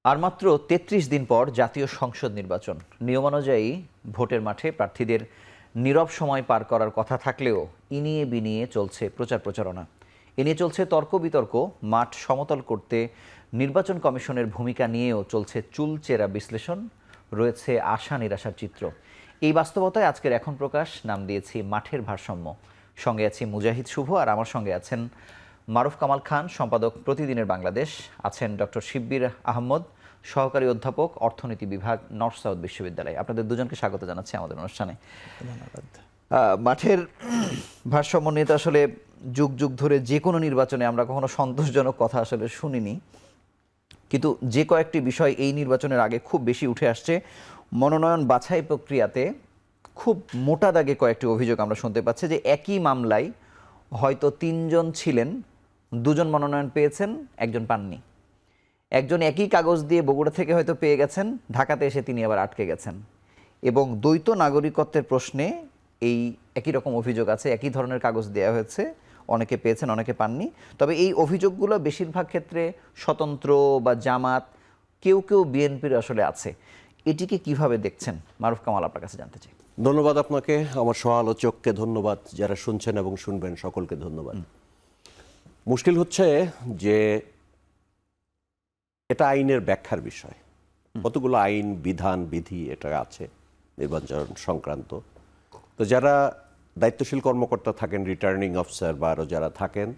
আর মাত্র ৩৩ দিন পর জাতীয় সংসদ নির্বাচন। নিয়মানুযায়ী ভোটের মাঠে প্রার্থীদের নীরব সময় পার করার কথা থাকলেও ইনিয়ে বিনিয়ে চলছে প্রচার প্রচারণা। এ নিয়ে চলছে তর্ক বিতর্ক। মাঠ সমতল করতে নির্বাচন কমিশনের ভূমিকা নিয়েও চলছে চুলচেরা বিশ্লেষণ। রয়েছে আশা নিরাশার চিত্র। এই বাস্তবতায় আজকের এখন প্রকাশ নাম দিয়েছি মাঠের ভারসাম্য। সঙ্গে আছি মুজাহিদ শুভ, আর আমার সঙ্গে আছেন মারুফ কামাল খান, সম্পাদক প্রতিদিনের বাংলাদেশ। আছেন ডক্টর শিব্বির আহমদ, সহকারী অধ্যাপক, অর্থনীতি বিভাগ, নর্থ সাউথ বিশ্ববিদ্যালয়। আপনাদের দুজনকে স্বাগত জানাচ্ছি আমাদের অনুষ্ঠানে। ধন্যবাদ। মাঠের ভারসাম্য নিয়ে তো আসলে যুগ যুগ ধরে যে কোনো নির্বাচনে আমরা কখনো সন্তোষজনক কথা আসলে শুনিনি, কিন্তু যে কয়েকটি বিষয় এই নির্বাচনের আগে খুব বেশি উঠে আসছে। মনোনয়ন বাছাই প্রক্রিয়াতে খুব মোটা দাগে কয়েকটি অভিযোগ আমরা শুনতে পাচ্ছি যে একই মামলায় হয়তো ৩ জন ছিলেন, 2 জন মনোনয়ন পেয়েছেন, 1 জন পাননি। একজন একই কাগজ দিয়ে বগুড়া থেকে হয়তো পেয়ে গেছেন, ঢাকাতে এসে তিনি আবার আটকে গেছেন। এবং দ্বৈত নাগরিকত্বের প্রশ্নে এই একই রকম অভিযোগ আছে, একই ধরনের কাগজ দেওয়া হয়েছে, অনেকে পেয়েছেন অনেকে পাননি। তবে এই অভিযোগগুলো বেশিরভাগ ক্ষেত্রে স্বতন্ত্র বা জামাত, কেউ কেউ বিএনপির আসলে আছে। এটিকে কিভাবে দেখছেন? মারুফ কামাল, আপনার কাছে জানতে চাই। ধন্যবাদ আপনাকে, আমার সহ-আলোচককে ধন্যবাদ, যারা শুনছেন এবং শুনবেন সকলকে ধন্যবাদ। মুশকিল হচ্ছে যে এটা আইনের ব্যাখ্যার বিষয়। কতগুলো আইন, বিধান, বিধি এটা আছে নির্বাচন সংক্রান্ত। তো যারা দায়িত্বশীল কর্মকর্তা থাকেন, রিটার্নিং অফিসার বা আরও যারা থাকেন,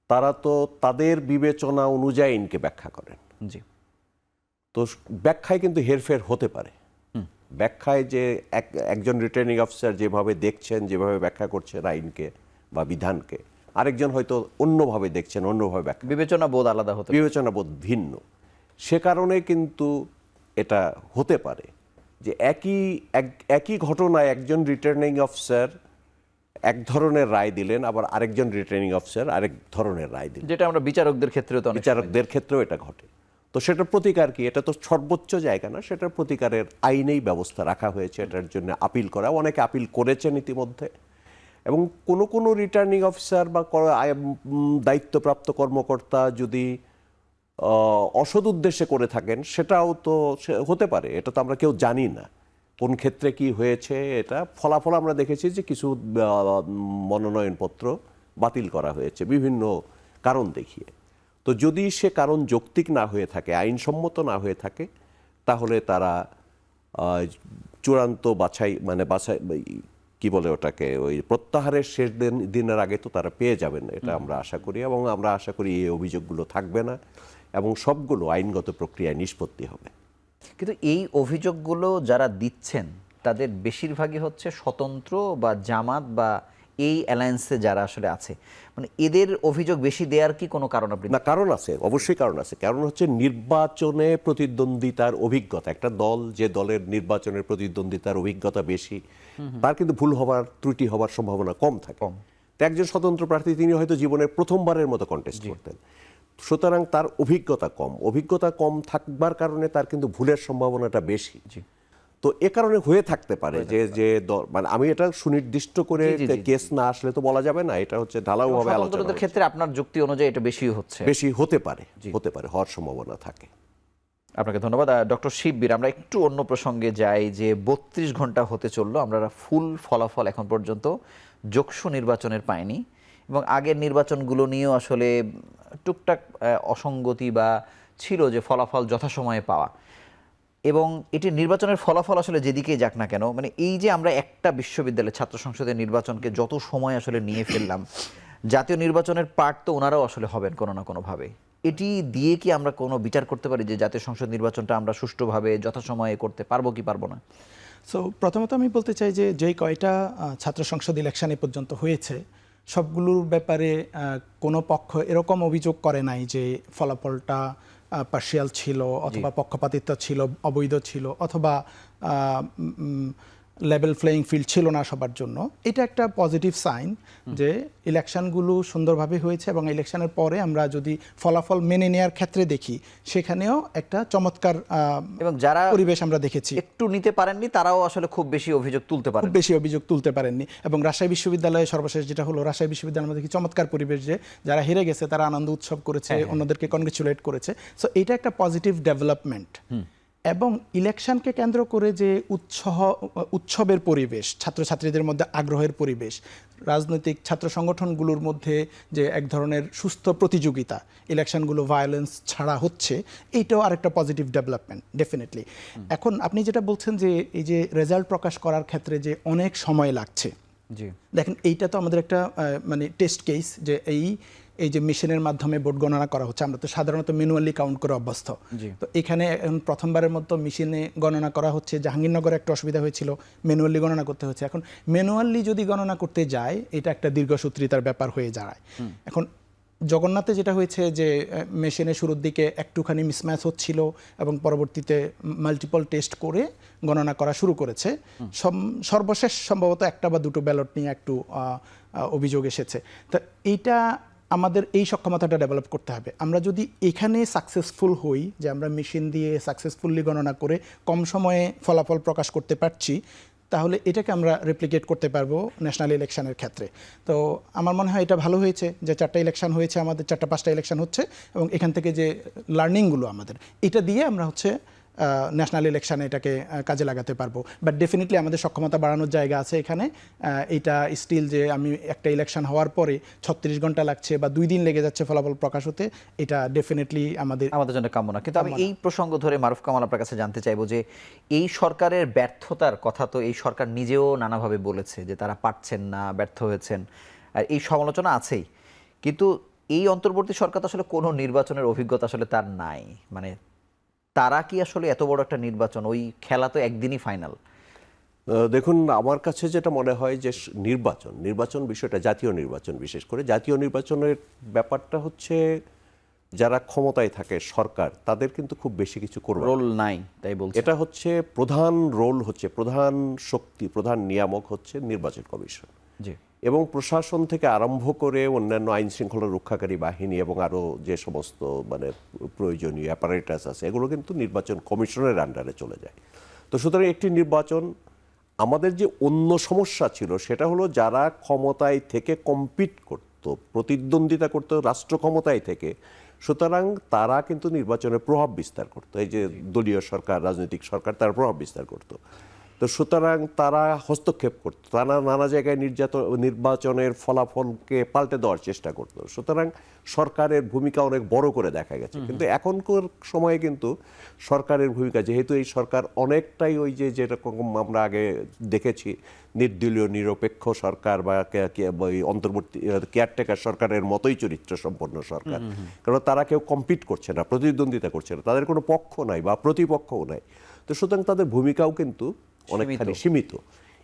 তারা তো তাদের বিবেচনা অনুযায়ী আইনকে ব্যাখ্যা করেন। জি। তো ব্যাখ্যায় কিন্তু হেরফের হতে পারে। ব্যাখ্যায় যে একজন রিটার্নিং অফিসার যেভাবে দেখছেন, যেভাবে ব্যাখ্যা করছেন আইনকে বা বিধানকে, আরেকজন হয়তো অন্যভাবে দেখছেন, অন্যভাবে ব্যাখ্যা, বিবেচনা বোধ আলাদা হতে পারে। বিবেচনা বোধ ভিন্ন। সে কারণে কিন্তু এটা হতে পারে যে একই ঘটনায় একজন রিটার্নিং অফিসার এক ধরনের রায় দিলেন, আবার আরেকজন রিটার্নিং অফিসার আরেক ধরনের রায় দিলেন। যেটা আমরা বিচারকদের ক্ষেত্রেও তো বিচারকদের ক্ষেত্রেও এটা ঘটে। তো সেটার প্রতিকার কি? এটা তো সর্বোচ্চ জায়গা না, সেটার প্রতিকারের আইনেই ব্যবস্থা রাখা হয়েছে এটার জন্য আপিল করা। অনেকে আপিল করেছেন ইতিমধ্যে, এবং কোনো রিটার্নিং অফিসার বা দায়িত্বপ্রাপ্ত কর্মকর্তা যদি অসৎ উদ্দেশ্যে করে থাকেন, সেটাও তো হতে পারে। এটা তো আমরা কেউ জানি না কোন ক্ষেত্রে কি হয়েছে। এটা ফলাফল আমরা দেখেছি যে কিছু মনোনয়নপত্র বাতিল করা হয়েছে বিভিন্ন কারণ দেখিয়ে। তো যদি সে কারণ যৌক্তিক না হয়ে থাকে, আইনসম্মত না হয়ে থাকে, তাহলে তারা চূড়ান্ত বাছাই কি বলে ওটাকে, ওই প্রত্যাহারের শেষ দিনের আগে তো তারা পেয়ে যাবেন, এটা আমরা আশা করি। এবং আমরা আশা করি এই অভিযোগগুলো থাকবে না এবং সবগুলো আইনগত প্রক্রিয়ায় নিষ্পত্তি হবে। কিন্তু এই অভিযোগগুলো যারা দিচ্ছেন তাদের বেশিরভাগই হচ্ছে স্বতন্ত্র বা জামাত বা এই অ্যালায়েন্সে যারা আসলে আছে। মানে এদের অভিযোগ বেশি দেওয়ার কি কোনো কারণ? আপনি না, কারণ আছে, অবশ্যই কারণ আছে। কারণ হচ্ছে নির্বাচনে প্রতিদ্বন্দ্বিতার অভিজ্ঞতা। একটা দল, যে দলের নির্বাচনের প্রতিদ্বন্দ্বিতার অভিজ্ঞতা বেশি, তার কিন্তু ভুল হওয়ার, ত্রুটি হওয়ার সম্ভাবনা কম থাকে। তো একজন স্বতন্ত্র প্রার্থী, তিনি হয়তো জীবনের প্রথমবারের মতো কন্টেস্ট করতেন, সুতরাং তার অভিজ্ঞতা কম থাকবার কারণে তার কিন্তু ভুলের সম্ভাবনাটা বেশি। তো এ কারণে হয়ে থাকতে পারে যে মানে আমি এটা সুনির্দিষ্ট করে কেস না আসলে তো বলা যাবে না। এটা হচ্ছে ঢালাওভাবে স্বতন্ত্রদের ক্ষেত্রে আপনার যুক্তি অনুযায়ী এটা বেশি হতে পারে, হওয়ার সম্ভাবনা থাকে। আপনাকে ধন্যবাদ। ডক্টর শিববীর, আমরা একটু অন্য প্রসঙ্গে যাই। যে 32 ঘন্টা হতে চললো, আমরা ফুল ফলাফল এখন পর্যন্ত যোগসু নির্বাচনের পাইনি, এবং আগের নির্বাচনগুলো নিয়েও আসলে টুকটাক অসঙ্গতি বা ছিল যে ফলাফল যথাসময়ে পাওয়া। এবং এটি নির্বাচনের ফলাফল আসলে যেদিকেই যাক না কেন, মানে এই যে আমরা একটা বিশ্ববিদ্যালয়ের ছাত্র সংসদের নির্বাচনকে যত সময় আসলে নিয়ে ফেললাম, জাতীয় নির্বাচনের পার্ট তো ওনারাও আসলে হবেন কোনো না কোনোভাবে। এটি দিয়ে কি আমরা কোনো বিচার করতে পারি যে জাতীয় সংসদ নির্বাচনটা আমরা সুষ্ঠুভাবে যথাসময়ে করতে পারবো কি পারবো না? সো প্রথমত আমি বলতে চাই যে যেই কয়টা ছাত্র সংসদ ইলেকশন এ পর্যন্ত হয়েছে, সবগুলোর ব্যাপারে কোনো পক্ষ এরকম অভিযোগ করে নাই যে ফলাফলটা পার্শিয়াল ছিল, অথবা পক্ষপাতিত্ব ছিল, অবৈধ ছিল, অথবা লেভেল প্লেয়িং ফিল্ড ছিল না সবার জন্য। এটা একটা পজিটিভ সাইন যে ইলেকশনগুলো সুন্দরভাবে হয়েছে, এবং ইলেকশনের পরে আমরা যদি ফলাফল মেনে নেওয়ার ক্ষেত্রে দেখি সেখানেও একটা চমৎকার এবং যারা পরিবেশ আমরা দেখেছি। একটু নিতে পারেননি তারাও আসলে খুব বেশি অভিযোগ তুলতে পারেন। খুব বেশি অভিযোগ তুলতে পারেননি, এবং রাজশাহী বিশ্ববিদ্যালয়ে সর্বশেষ যেটা হলো, রাজশাহী বিশ্ববিদ্যালয়ের মধ্যে কি চমৎকার পরিবেশ যে যারা হেরে গেছে তারা আনন্দ উৎসব করেছে, অন্যদেরকে কনগ্রেচুলেট করেছে। সো এটা একটা পজিটিভ ডেভেলপমেন্ট। এবং ইলেকশনকে কেন্দ্র করে যে উৎসবের পরিবেশ, ছাত্রছাত্রীদের মধ্যে আগ্রহের পরিবেশ, রাজনৈতিক ছাত্র সংগঠনগুলোর মধ্যে যে এক ধরনের সুস্থ প্রতিযোগিতা, ইলেকশনগুলো ভায়োলেন্স ছাড়া হচ্ছে, এইটাও আরেকটা পজিটিভ ডেভেলপমেন্ট ডেফিনেটলি। এখন আপনি যেটা বলছেন যে এই যে রেজাল্ট প্রকাশ করার ক্ষেত্রে যে অনেক সময় লাগছে, জি, দেখেন এইটা তো আমাদের একটা মানে টেস্ট কেস যে এই যে মেশিনের মাধ্যমে ভোট গণনা করা হচ্ছে। আমরা তো সাধারণত ম্যানুয়ালি কাউন্ট করে অভ্যস্ত। তো এখানে প্রথমবারের মতো মেশিনে গণনা করা হচ্ছে। জাহাঙ্গীরনগরে একটা অসুবিধা হয়েছিল, ম্যানুয়ালি গণনা করতে হচ্ছে। এখন ম্যানুয়ালি যদি গণনা করতে যায়, এটা একটা দীর্ঘসূত্রিতার ব্যাপার হয়ে যায়। এখন জগন্নাথে যেটা হয়েছে যে মেশিনের শুরুর দিকে একটুখানি মিসম্যাচ হচ্ছিল, এবং পরবর্তীতে মাল্টিপল টেস্ট করে গণনা করা শুরু করেছে। সর্বশেষ সম্ভবত একটা বা দুটো ব্যালট নিয়ে একটু অভিযোগ এসেছে। তো এইটা আমাদের এই সক্ষমতাটা ডেভেলপ করতে হবে। আমরা যদি এখানে সাকসেসফুল হই, যে আমরা মেশিন দিয়ে সাকসেসফুলি গণনা করে কম সময়ে ফলাফল প্রকাশ করতে পারছি, তাহলে এটাকে আমরা রেপ্লিকেট করতে পারবো ন্যাশনাল ইলেকশনের ক্ষেত্রে। তো আমার মনে হয় এটা ভালো হয়েছে যে 4টা ইলেকশন হয়েছে, আমাদের 4-5টা ইলেকশন হচ্ছে, এবং এখান থেকে যে লার্নিংগুলো আমাদের, এটা দিয়ে আমরা হচ্ছে ন্যাশনাল ইলেকশানে এটাকে কাজে লাগাতে পারবো। বাট ডেফিনেটলি আমাদের সক্ষমতা বাড়ানোর জায়গা আছে এখানে। এটা স্টিল যে আমি একটা ইলেকশন হওয়ার পরে 36 ঘন্টা লাগছে বা 2 দিন লেগে যাচ্ছে ফলাফল প্রকাশ হতে, এটা ডেফিনেটলি আমাদের জন্য কাম্য না। কিন্তু আমি এই প্রসঙ্গ ধরে মারুফ কামাল আপনার কাছে জানতে চাইবো যে এই সরকারের ব্যর্থতার কথা তো এই সরকার নিজেও নানাভাবে বলেছে যে তারা পারছেন না, ব্যর্থ হয়েছেন, আর এই সমালোচনা আছেই। কিন্তু এই অন্তর্বর্তী সরকার তো আসলে কোনো নির্বাচনের অভিজ্ঞতা আসলে তার নাই। মানে তারা কি আসলে এত বড় একটা নির্বাচন, ওই খেলা তো একদিনই ফাইনাল। দেখুন, আমার কাছে যেটা মনে হয় যে নির্বাচন বিষয়টা, জাতীয় নির্বাচন, বিশেষ করে জাতীয় নির্বাচনের ব্যাপারটা হচ্ছে যারা ক্ষমতায় থাকে সরকার, তাদের কিন্তু খুব বেশি কিছু করবে রোল নাই, তাই বলছে। এটা হচ্ছে প্রধান রোল, হচ্ছে প্রধান শক্তি, প্রধান নিয়ামক হচ্ছে নির্বাচন কমিশন। জি। এবং প্রশাসন থেকে আরম্ভ করে অন্যান্য আইন শৃঙ্খলা রক্ষাকারী বাহিনী এবং আরও যে সমস্ত মানে প্রয়োজনীয় অ্যাপারেটাস আছে, এগুলো কিন্তু নির্বাচন কমিশনের আন্ডারে চলে যায়। তো সুতরাং একটি নির্বাচন, আমাদের যে অন্য সমস্যা ছিল সেটা হলো যারা ক্ষমতায় থেকে কম্পিট করত, প্রতিদ্বন্দ্বিতা করত রাষ্ট্র ক্ষমতায় থেকে, সুতরাং তারা কিন্তু নির্বাচনে প্রভাব বিস্তার করত। এই যে দলীয় সরকার, রাজনৈতিক সরকার, তারা প্রভাব বিস্তার করত। তো সুতরাং তারা হস্তক্ষেপ করত, তারা নানা জায়গায় নির্বাচনের ফলাফলকে পাল্টে দেওয়ার চেষ্টা করত। সুতরাং সরকারের ভূমিকা অনেক বড় করে দেখা গেছে। কিন্তু এখনকার সময়ে কিন্তু সরকারের ভূমিকা, যেহেতু এই সরকার অনেকটাই ওই যে যেরকম আমরা আগে দেখেছি নির্দলীয় নিরপেক্ষ সরকার বা ওই অন্তর্বর্তী কেয়ারটেকার সরকারের মতোই চরিত্র সম্পন্ন সরকার, কারণ তারা কেউ কম্পিট করছে না, প্রতিদ্বন্দ্বিতা করছে না, তাদের কোনো পক্ষ নাই বা প্রতিপক্ষও নাই। তো সুতরাং তাদের ভূমিকাও কিন্তু অনেকখানি সীমিত।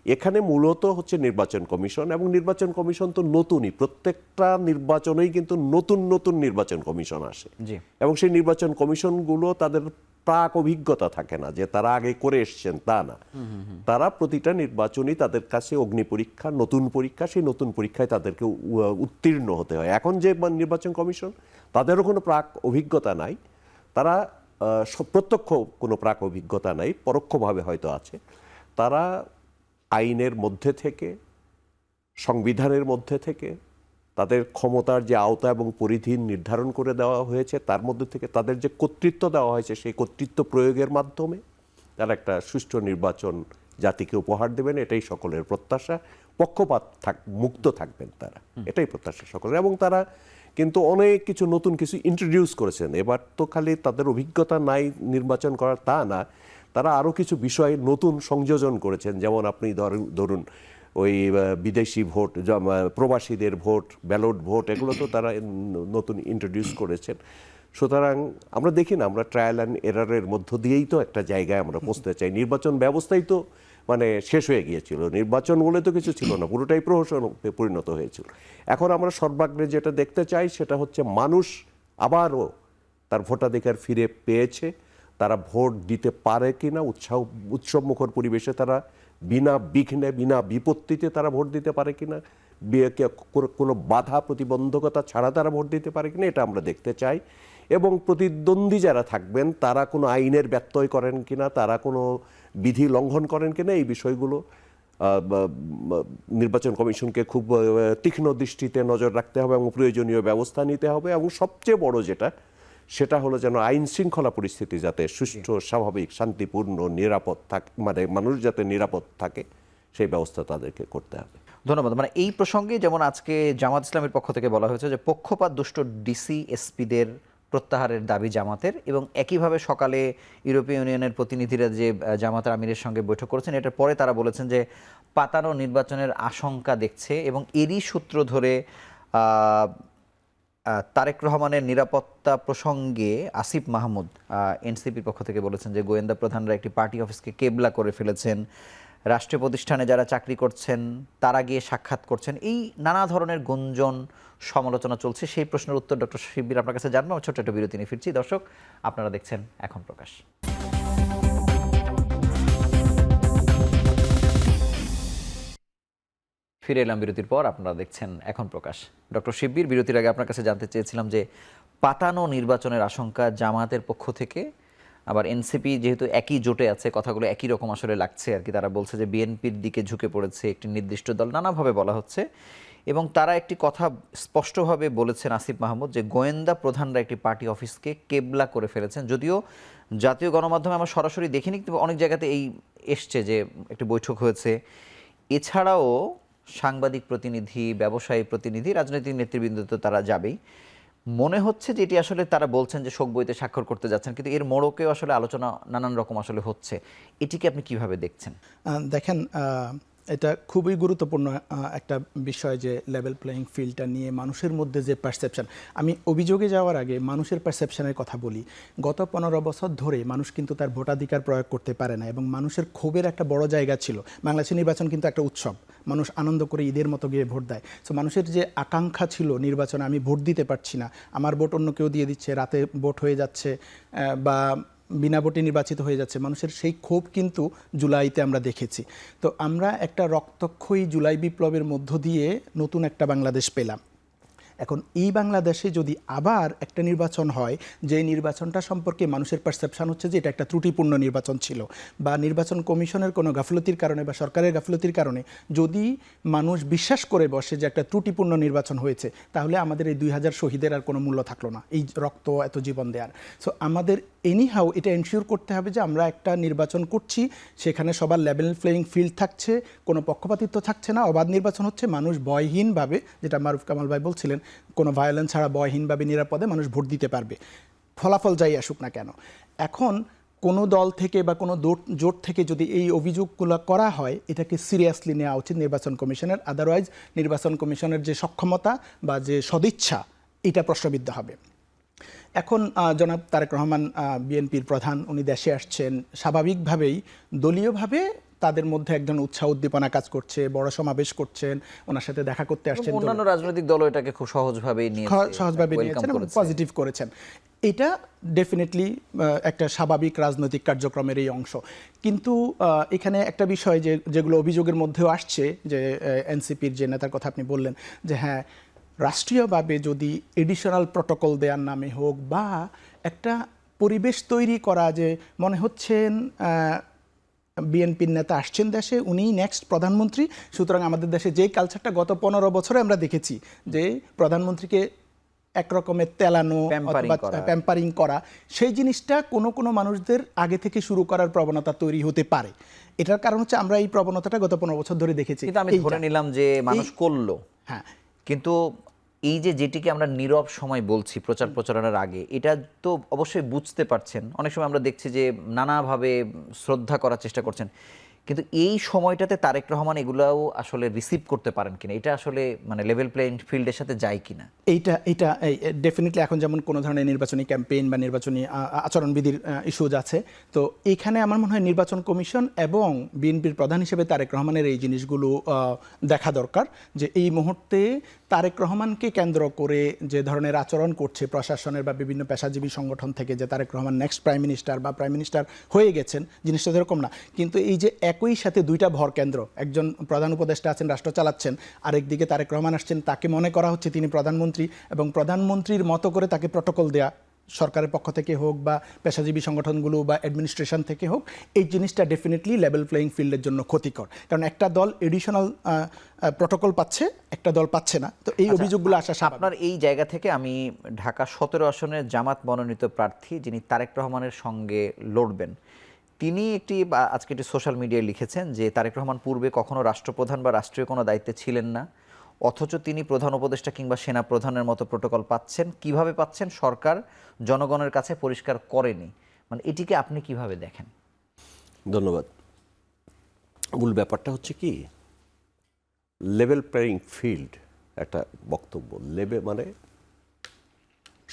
এখানে মূলত হচ্ছে নির্বাচন কমিশন, এবং নির্বাচন কমিশন তো নতুনই, প্রত্যেকটা নির্বাচনেই কিন্তু নতুন নতুন নির্বাচন কমিশন আসে, এবং সেই নির্বাচন কমিশনগুলো তাদের প্রাক অভিজ্ঞতা থাকে না, যে তারা আগে করে এসছেন তা না। তারা প্রতিটা নির্বাচনই তাদের কাছে অগ্নি পরীক্ষা, নতুন পরীক্ষা, সেই নতুন পরীক্ষায় তাদেরকে উত্তীর্ণ হতে হয়। এখন যে নির্বাচন কমিশন, তাদেরও কোনো প্রাক অভিজ্ঞতা নাই, তারা প্রত্যক্ষ কোনো প্রাক অভিজ্ঞতা নাই, পরোক্ষভাবে হয়তো আছে। তারা আইনের মধ্যে থেকে, সংবিধানের মধ্যে থেকে, তাদের ক্ষমতার যে আওতা এবং পরিধি নির্ধারণ করে দেওয়া হয়েছে তার মধ্যে থেকে তাদের যে কর্তৃত্ব দেওয়া হয়েছে, সেই কর্তৃত্ব প্রয়োগের মাধ্যমে তারা একটা সুষ্ঠু নির্বাচন জাতিকে উপহার দেবেন, এটাই সকলের প্রত্যাশা। পক্ষপাত মুক্ত থাকবেন তারা, এটাই প্রত্যাশা সকলের। এবং তারা কিন্তু অনেক কিছু নতুন কিছু ইন্ট্রোডিউস করেছেন। এবার তো খালি তাদের অভিজ্ঞতা নাই নির্বাচন করার তা না, তারা আরও কিছু বিষয় নতুন সংযোজন করেছেন। যেমন আপনি ধরুন ওই বিদেশি ভোট, প্রবাসীদের ভোট, ব্যালট ভোট, এগুলো তো তারা নতুন ইন্ট্রোডিউস করেছেন। সুতরাং আমরা দেখি না, আমরা ট্রায়াল অ্যান্ড এরারের মধ্য দিয়েই তো একটা জায়গায় আমরা পৌঁছতে চাই। নির্বাচন ব্যবস্থাই তো মানে শেষ হয়ে গিয়েছিল, নির্বাচন বলে তো কিছু ছিল না, পুরোটাই প্রহসন পরিণত হয়েছিল। এখন আমরা সর্বাগ্রে যেটা দেখতে চাই সেটা হচ্ছে মানুষ আবারও তার ভোটাধিকার ফিরে পেয়েছে, তারা ভোট দিতে পারে কিনা, উৎসবমুখর পরিবেশে তারা বিনা বিঘ্নে বিনা বিপত্তিতে তারা ভোট দিতে পারে কিনা, কোনো বাধা প্রতিবন্ধকতা ছাড়া তারা ভোট দিতে পারে কিনা, এটা আমরা দেখতে চাই। এবং প্রতিদ্বন্দ্বী যারা থাকবেন তারা কোনো আইনের ব্যত্যয় করেন কিনা, তারা কোনো বিধি লঙ্ঘন করেন কিনা, এই বিষয়গুলো নির্বাচন কমিশনকে খুব তীক্ষ্ণ দৃষ্টিতে নজর রাখতে হবে এবং প্রয়োজনীয় ব্যবস্থা নিতে হবে। এবং সবচেয়ে বড় সেটা হলো যেন আইন শৃঙ্খলা পরিস্থিতি যাতে সুষ্ঠু, স্বাভাবিক, শান্তিপূর্ণ, নিরাপদ থাকে, মানে মানুষ যাতে নিরাপদ থাকে, সেই ব্যবস্থা তাদেরকে করতে হবে। ধন্যবাদ। মানে এই প্রসঙ্গে যেমন আজকে জামাত ইসলামের পক্ষ থেকে বলা হয়েছে যে পক্ষপাত দুষ্ট ডিসি এসপিদের প্রত্যাহারের দাবি জামাতের, এবং একইভাবে সকালে ইউরোপীয় ইউনিয়নের প্রতিনিধিরা যে জামাতের আমিরের সঙ্গে বৈঠক করেছেন, এটার পরে তারা বলেছেন যে পাতানো নির্বাচনের আশঙ্কা দেখছে। এবং এরই সূত্র ধরে তারেক রহমানের নিরাপত্তা প্রসঙ্গে আসিফ মাহমুদ এনসিপির পক্ষ থেকে বলেছেন যে গোয়েন্দা প্রধানরা একটি পার্টি অফিসকে কেবলা করে ফেলেছেন, রাষ্ট্রীয় প্রতিষ্ঠানে যারা চাকরি করছেন তারা গিয়ে সাক্ষাৎ করছেন। এই নানা ধরনের গুঞ্জন সমালোচনা চলছে। সেই প্রশ্নের উত্তর ডক্টর শিববির আপনার কাছে জানবো। ছোট্ট একটা বিরতি নিয়ে ফিরছি। দর্শক, আপনারা দেখছেন এখন প্রকাশ। ফিরে এলাম বিরতির পর। আপনারা দেখছেন এখন প্রকাশ। ডক্টর শিববির, বিরতির আগে আপনার কাছে জানতে চেয়েছিলাম যে পাতানো নির্বাচনের আশঙ্কা জামাতের পক্ষ থেকে, আবার এনসিপি যেহেতু একই জোটে আছে, কথাগুলো একই রকম আসলে লাগছে আর কি। তারা বলছে যে বিএনপির দিকে ঝুঁকে পড়েছে একটি নির্দিষ্ট দল, নানাভাবে বলা হচ্ছে। এবং তারা একটি কথা স্পষ্টভাবে বলেছেন আসিফ মাহমুদ যে গোয়েন্দা প্রধানরা একটি পার্টি অফিসকে কেবলা করে ফেলেছেন। যদিও জাতীয় গণমাধ্যমে আমরা সরাসরি দেখিনি, কিন্তু অনেক জায়গাতে এই এসছে যে একটি বৈঠক হয়েছে। এছাড়াও সাংবাদিক প্রতিনিধি, ব্যবসায়ী প্রতিনিধি, রাজনৈতিক নেতৃবৃন্দ তো তারা যাবেই। মনে হচ্ছে যে এটি আসলে তারা বলছেন যে শোক বইতে স্বাক্ষর করতে যাচ্ছেন, কিন্তু এর মোড়কেও আসলে আলোচনা নানান রকম আসলে হচ্ছে। এটিকে আপনি কিভাবে দেখছেন? দেখেন, এটা খুবই গুরুত্বপূর্ণ একটা বিষয় যে লেভেল প্লেয়িং ফিল্ডটা নিয়ে মানুষের মধ্যে যে পারসেপশন। আমি অভিযোগে যাওয়ার আগে মানুষের পারসেপশনের কথা বলি। গত 15 বছর ধরে মানুষ কিন্তু তার ভোটাধিকার প্রয়োগ করতে পারে না, এবং মানুষের ক্ষোভের একটা বড় জায়গা ছিল। বাংলাদেশের নির্বাচন কিন্তু একটা উৎসব, মানুষ আনন্দ করে ঈদের মতো গিয়ে ভোট দেয়। সো মানুষের যে আকাঙ্ক্ষা ছিল নির্বাচনে, আমি ভোট দিতে পারছি না, আমার ভোট অন্য কেউ দিয়ে দিচ্ছে, রাতে ভোট হয়ে যাচ্ছে বা বিনা ভোটে নির্বাচিত হয়ে যাচ্ছে, মানুষের সেই ক্ষোভ কিন্তু জুলাইতে আমরা দেখেছি। তো আমরা একটা রক্তক্ষয়ী জুলাই বিপ্লবের মধ্য দিয়ে নতুন একটা বাংলাদেশ পেলাম। এখন এই বাংলাদেশে যদি আবার একটা নির্বাচন হয়, যে নির্বাচনটা সম্পর্কে মানুষের পারসেপশন হচ্ছে যে এটা একটা ত্রুটিপূর্ণ নির্বাচন ছিল, বা নির্বাচন কমিশনের কোনো গাফলতির কারণে বা সরকারের গাফলতির কারণে যদি মানুষ বিশ্বাস করে বসে যে একটা ত্রুটিপূর্ণ নির্বাচন হয়েছে, তাহলে আমাদের এই 2000 শহীদের আর কোনো মূল্য থাকলো না, এই রক্ত এত জীবন দেওয়ার। সো আমাদের এনিহাউ এটা এনশিওর করতে হবে যে আমরা একটা নির্বাচন করছি, সেখানে সবার লেভেল প্লেয়িং ফিল্ড থাকছে, কোনো পক্ষপাতিত্ব থাকছে না, অবাধ নির্বাচন হচ্ছে, মানুষ ভয়হীনভাবে, যেটা মারুফ কামাল ভাই বলছিলেন, কোনো ভায়োলেন্স ছাড়া ভয়হীনভাবে নিরাপদে মানুষ ভোট দিতে পারবে, ফলাফল যাই আসুক না কেন। এখন কোনো দল থেকে বা কোনো জোট থেকে যদি এই অভিযোগগুলো করা হয়, এটাকে সিরিয়াসলি নেওয়া উচিত নির্বাচন কমিশনের। আদারওয়াইজ নির্বাচন কমিশনের যে সক্ষমতা বা যে সদিচ্ছা, এটা প্রশ্নবিদ্ধ হবে। এখন জনাব তারেক রহমান বিএনপির প্রধান, উনি দেশে আসছেন, স্বাভাবিকভাবেই দলীয়ভাবে তাদের মধ্যে একজন উৎসাহ উদ্দীপনা কাজ করছে, বড় সমাবেশ করছেন, ওনার সাথে দেখা করতে আসছেন। অন্যান্য রাজনৈতিক দল এটাকে খুব সহজভাবে নিয়েছেন এবং পজিটিভ করেছেন। এটা ডেফিনেটলি একটা স্বাভাবিক রাজনৈতিক কার্যক্রমের এই অংশ। কিন্তু এখানে একটা বিষয় যেগুলো অভিযোগের মধ্যেও আসছে, যে এনসিপির যে নেতার কথা আপনি বললেন, যে হ্যাঁ, রাষ্ট্রীয়ভাবে যদি এডিশনাল প্রটোকল দেওয়ার নামে হোক বা একটা পরিবেশ তৈরি করা, যে মনে হচ্ছেন বিএনপির নেতা আসছেন দেশে, উনিই নেক্সট প্রধানমন্ত্রী, সুতরাং আমাদের দেশে যেই কালচারটা গত 15 বছরে আমরা দেখেছি, যে প্রধানমন্ত্রীকে একরকমের তেলানো, প্যাম্পারিং করা, সেই জিনিসটা কোনো মানুষদের আগে থেকে শুরু করার প্রবণতা তৈরি হতে পারে। এটার কারণ হচ্ছে আমরা এই প্রবণতাটা গত 15 বছর ধরে দেখেছি। কিন্তু আমি ধরে নিলাম যে মানুষ করলো, হ্যাঁ, কিন্তু এই যেটিকে আমরা নীরব সময় বলছি প্রচারণার আগে, এটা তো অবশ্যই বুঝতে পারছেন, অনেক সময় আমরা দেখছি যে নানাভাবে শ্রদ্ধা করার চেষ্টা করছেন, কিন্তু এই সময়টাতে তারেক রহমান এগুলাও আসলে রিসিভ করতে পারেন কিনা, এটা আসলে মানে লেভেল প্লেইং ফিল্ডের সাথে যায় কিনা? এইটা ডেফিনেটলি এখন যেমন কোনো ধরনের নির্বাচনী ক্যাম্পেইন বা নির্বাচনী আচরণবিধির ইস্যুজ আছে, তো এখানে আমার মনে হয় নির্বাচন কমিশন এবং বিএনপির প্রধান হিসেবে তারেক রহমানের এই জিনিসগুলো দেখা দরকার, যে এই মুহূর্তে তারেক রহমানকে কেন্দ্র করে যে ধরনের আচরণ করছে প্রশাসনের বা বিভিন্ন পেশাজীবী সংগঠন থেকে, যে Tarique Rahman next prime minister বা প্রাইম মিনিস্টার হয়ে গেছেন, জিনিসটা এরকম না। কিন্তু এই যে এক একই সাথে দুইটা ভর কেন্দ্র, একজন প্রধান উপদেষ্টা আছেন, রাষ্ট্র চালাচ্ছেন, আরেকদিকে তারেক রহমান আসছেন, তাকে মনে করা হচ্ছে তিনি প্রধানমন্ত্রী, এবং প্রধানমন্ত্রীর মতো করে তাকে প্রটোকল দেয়া সরকারের পক্ষ থেকে হোক বা পেশাজীবী সংগঠনগুলো বা অ্যাডমিনিস্ট্রেশন থেকে হোক, এই জিনিসটা ডেফিনেটলি লেভেল প্লেয়িং ফিল্ডের জন্য ক্ষতিকর। কারণ একটা দল এডিশনাল প্রটোকল পাচ্ছে, একটা দল পাচ্ছে না। তো এই অভিযোগগুলো আসা স্বাভাবিক। আপনার এই জায়গা থেকে আমি ঢাকা 17 আসনের জামাত মনোনীত প্রার্থী যিনি তারেক রহমানের সঙ্গে লড়বেন, তিনি আজকে একটি সোশ্যাল মিডিয়ায় লিখেছেন যে তারেক রহমান পূর্বে কখনো রাষ্ট্রপ্রধান বা রাষ্ট্রীয় কোনো দায়িত্বে ছিলেন না, অথচ তিনি প্রধান উপদেষ্টা কিংবা সেনা প্রধানের মতো প্রোটোকল পাচ্ছেন। কিভাবে পাচ্ছেন সরকার জনগণের কাছে পরিষ্কার করেনি। মানে এটিকে আপনি কিভাবে দেখেন? ধন্যবাদ। মূল ব্যাপারটা হচ্ছে কি, লেভেল প্লেয়িং ফিল্ড একটা বক্তব্য। মানে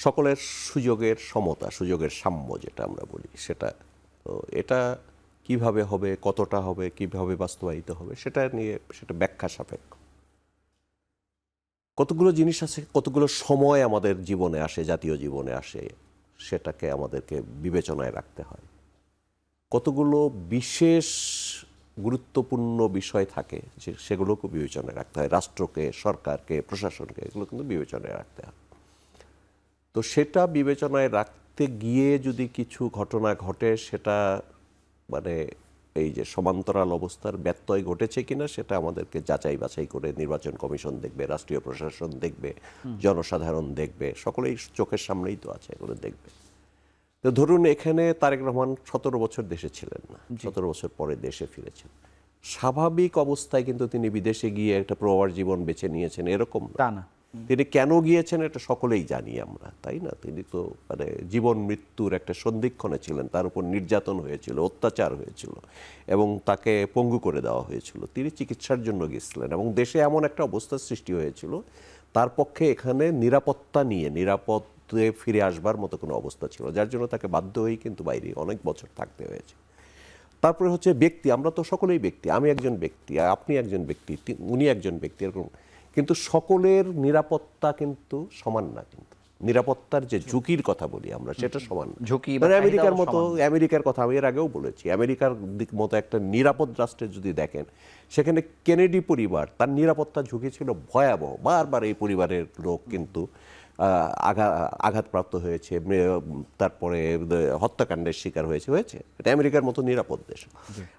সকলের সুযোগের সমতা, সুযোগের সাম্য যেটা আমরা বলি, সেটা তো এটা কিভাবে হবে, কতটা হবে, কিভাবে বাস্তবায়িত হবে, সেটা নিয়ে সেটা ব্যাখ্যা সাপেক্ষ। কতগুলো জিনিস আছে, কতগুলো সময় আমাদের জীবনে আসে, জাতীয় জীবনে আসে, সেটাকে আমাদেরকে বিবেচনায় রাখতে হয়। কতগুলো বিশেষ গুরুত্বপূর্ণ বিষয় থাকে যে সেগুলোকে বিবেচনায় রাখতে হয়, রাষ্ট্রকে, সরকারকে, প্রশাসনকে, এগুলো কিন্তু বিবেচনায় রাখতে হয়। তো সেটা বিবেচনায় রাখতে গিয়ে যদি কিছু ঘটনা ঘটে, সেটা মানে এই যে সমান্তরাল অবস্থার ব্যত্যয় ঘটেছে কিনা সেটা আমাদেরকে যাচাই বাছাই করে নির্বাচন কমিশন দেখবে, রাষ্ট্রীয় প্রশাসন দেখবে, জনসাধারণ দেখবে, সকলেই চোখের সামনেই তো আছে, এগুলো দেখবে। তো ধরুন এখানে তারেক রহমান 17 বছর দেশে ছিলেন না, 17 বছর পরে দেশে ফিরেছেন। স্বাভাবিক অবস্থায় কিন্তু তিনি বিদেশে গিয়ে একটা প্রবাস জীবন বেছে নিয়েছেন এরকম তা না। তিনি কেন গিয়েছেন এটা সকলেই জানি আমরা, তাই না? তিনি তো মানে জীবন মৃত্যুর একটা সন্ধিক্ষণে ছিলেন, তার উপর নির্যাতন হয়েছিল, অত্যাচার হয়েছিল এবং তাকে পঙ্গু করে দেওয়া হয়েছিল। তিনি চিকিৎসার জন্য গিয়েছিলেন এবং দেশে এমন একটা অবস্থার সৃষ্টি হয়েছিল তার পক্ষে এখানে নিরাপত্তা নিয়ে নিরাপদে ফিরে আসবার মতো কোনো অবস্থা ছিল, যার জন্য তাকে বাধ্য হয়েই কিন্তু বাইরে অনেক বছর থাকতে হয়েছে। তারপরে হচ্ছে ব্যক্তি, আমরা তো সকলেই ব্যক্তি, আমি একজন ব্যক্তি, আপনি একজন ব্যক্তি, উনি একজন ব্যক্তি, এরকম। কিন্তু সকলের নিরাপত্তা কিন্তু সমান না। কিন্তু নিরাপত্তার যে ঝুঁকির কথা বলি আমরা, সেটা সমান না। ঝুঁকি মানে আমেরিকার মতো, আমেরিকার কথা আমি এর আগেও বলেছি, আমেরিকার মতো একটা নিরাপদ রাষ্ট্রে যদি দেখেন, সেখানে কেনেডি পরিবার, তার নিরাপত্তা ঝুঁকি ছিল ভয়াবহ। বারবার এই পরিবারের লোক কিন্তু আঘাতপ্রাপ্ত হয়েছে, তারপরে হত্যাকাণ্ডের শিকার হয়েছে। এটা আমেরিকার মতো নিরাপদ দেশ।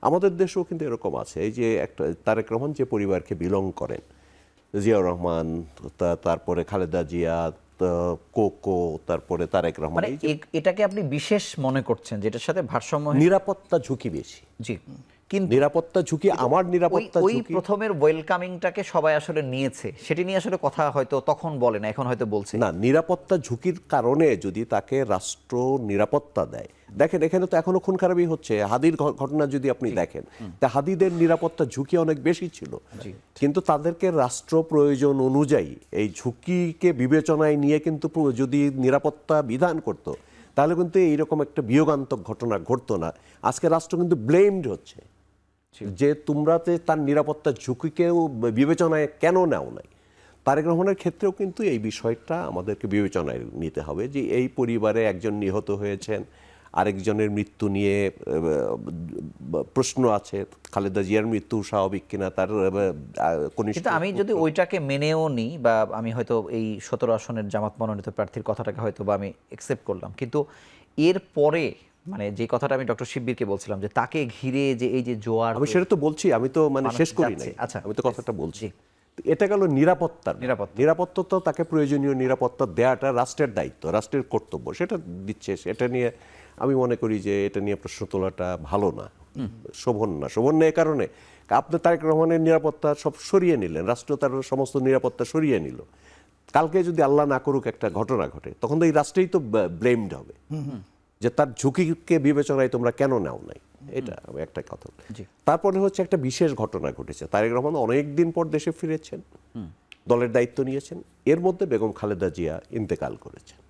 আমাদের দেশেও কিন্তু এরকম আছে। এই যে একটা তারেক রহমান যে পরিবারকে বিলং করেন, জিয়াউর রহমান, তারপরে খালেদা জিয়া, কোকো, তারপরে তারেক রহমান, মানে এটাকে আপনি বিশেষ মনে করছেন যেটার সাথে ভারসাম্য? নিরাপত্তা ঝুঁকি বেশি। জি, কিন্তু নিরাপত্তা ঝুঁকি, আমার নিরাপত্তা ওই ঝুঁকি, প্রথমের ওয়েলকামিংটাকে সবাই আসলে নিয়েছে, সেটি নিয়ে আসলে কথা হয়তো তখন বলে না, এখন হয়তো বলছে না। নিরাপত্তা ঝুঁকির কারণে যদি তাকে রাষ্ট্র নিরাপত্তা দেয়, দেখেন এখানে তো এখনো খুন খারাপই হচ্ছে। হাদির ঘটনা যদি আপনি দেখেন, তা হাদিদের নিরাপত্তা ঝুঁকি অনেক বেশি ছিল, কিন্তু তাদেরকে রাষ্ট্র প্রয়োজন অনুযায়ী এই ঝুঁকিকে বিবেচনায় নিয়ে কিন্তু যদি নিরাপত্তা বিধান করত, তাহলে কিন্তু এইরকম একটা বিয়োগান্তক ঘটনা ঘটতো না। আজকে রাষ্ট্র কিন্তু ব্লেমড হচ্ছে যে তোমরা তার নিরাপত্তা ঝুঁকিকেও বিবেচনায় কেন নেও নাই। তারেক রহমানের ক্ষেত্রেও কিন্তু এই বিষয়টা আমাদেরকে বিবেচনায় নিতে হবে যে এই পরিবারে একজন নিহত হয়েছেন, আরেকজনের মৃত্যু নিয়ে প্রশ্ন আছে, খালেদা জিয়ার মৃত্যু স্বাভাবিক কিনা, তার কনিষ্ঠ। কিন্তু আমি যদি ওইটাকে মেনেও নিই, বা আমি হয়তো এই 17 আসনের জামাত মনোনীত প্রার্থীর কথাটাকে হয়তো বা আমি অ্যাকসেপ্ট করলাম, কিন্তু এর পরে মানে যে কথাটা আমি ডক্টর শিববীরকে বলছিলাম যে তাকে ঘিরে যে এই যে জোয়ার, আমি সেটা তো বলছি, আমি তো মানে শেষ করি নাই। আচ্ছা, আমি তো কথাটা বলছি। এটা গেল নিরাপত্তা। নিরাপত্তা তো তাকে প্রয়োজনীয় নিরাপত্তা দেওয়াটা রাষ্ট্রের দায়িত্ব, রাষ্ট্রের কর্তব্য, সেটা দিচ্ছে। সেটা নিয়ে আমি মনে করি যে এটা নিয়ে প্রশ্ন তোলাটা ভালো না, শোভন না। শোভন না এ কারণে, আপনি তারেক রহমানের নিরাপত্তা সব সরিয়ে নিলেন, রাষ্ট্র তার সমস্ত নিরাপত্তা সরিয়ে নিল। কালকে যদি আল্লাহ না করুক একটা ঘটনা ঘটে, তখন তো এই রাষ্ট্রেই তো ব্লেমড হবে যে তার ঝুঁকিকে বিবেচনায় তোমরা কেন নাও নাই। এটা একটা কথা। তারপরে হচ্ছে একটা বিশেষ ঘটনা ঘটেছে, তারেক রহমান অনেক দিন পর দেশে ফিরেছেন, দলের দায়িত্ব নিয়েছেন, এর মধ্যে বেগম খালেদা জিয়া ইন্তেকাল করেছেন।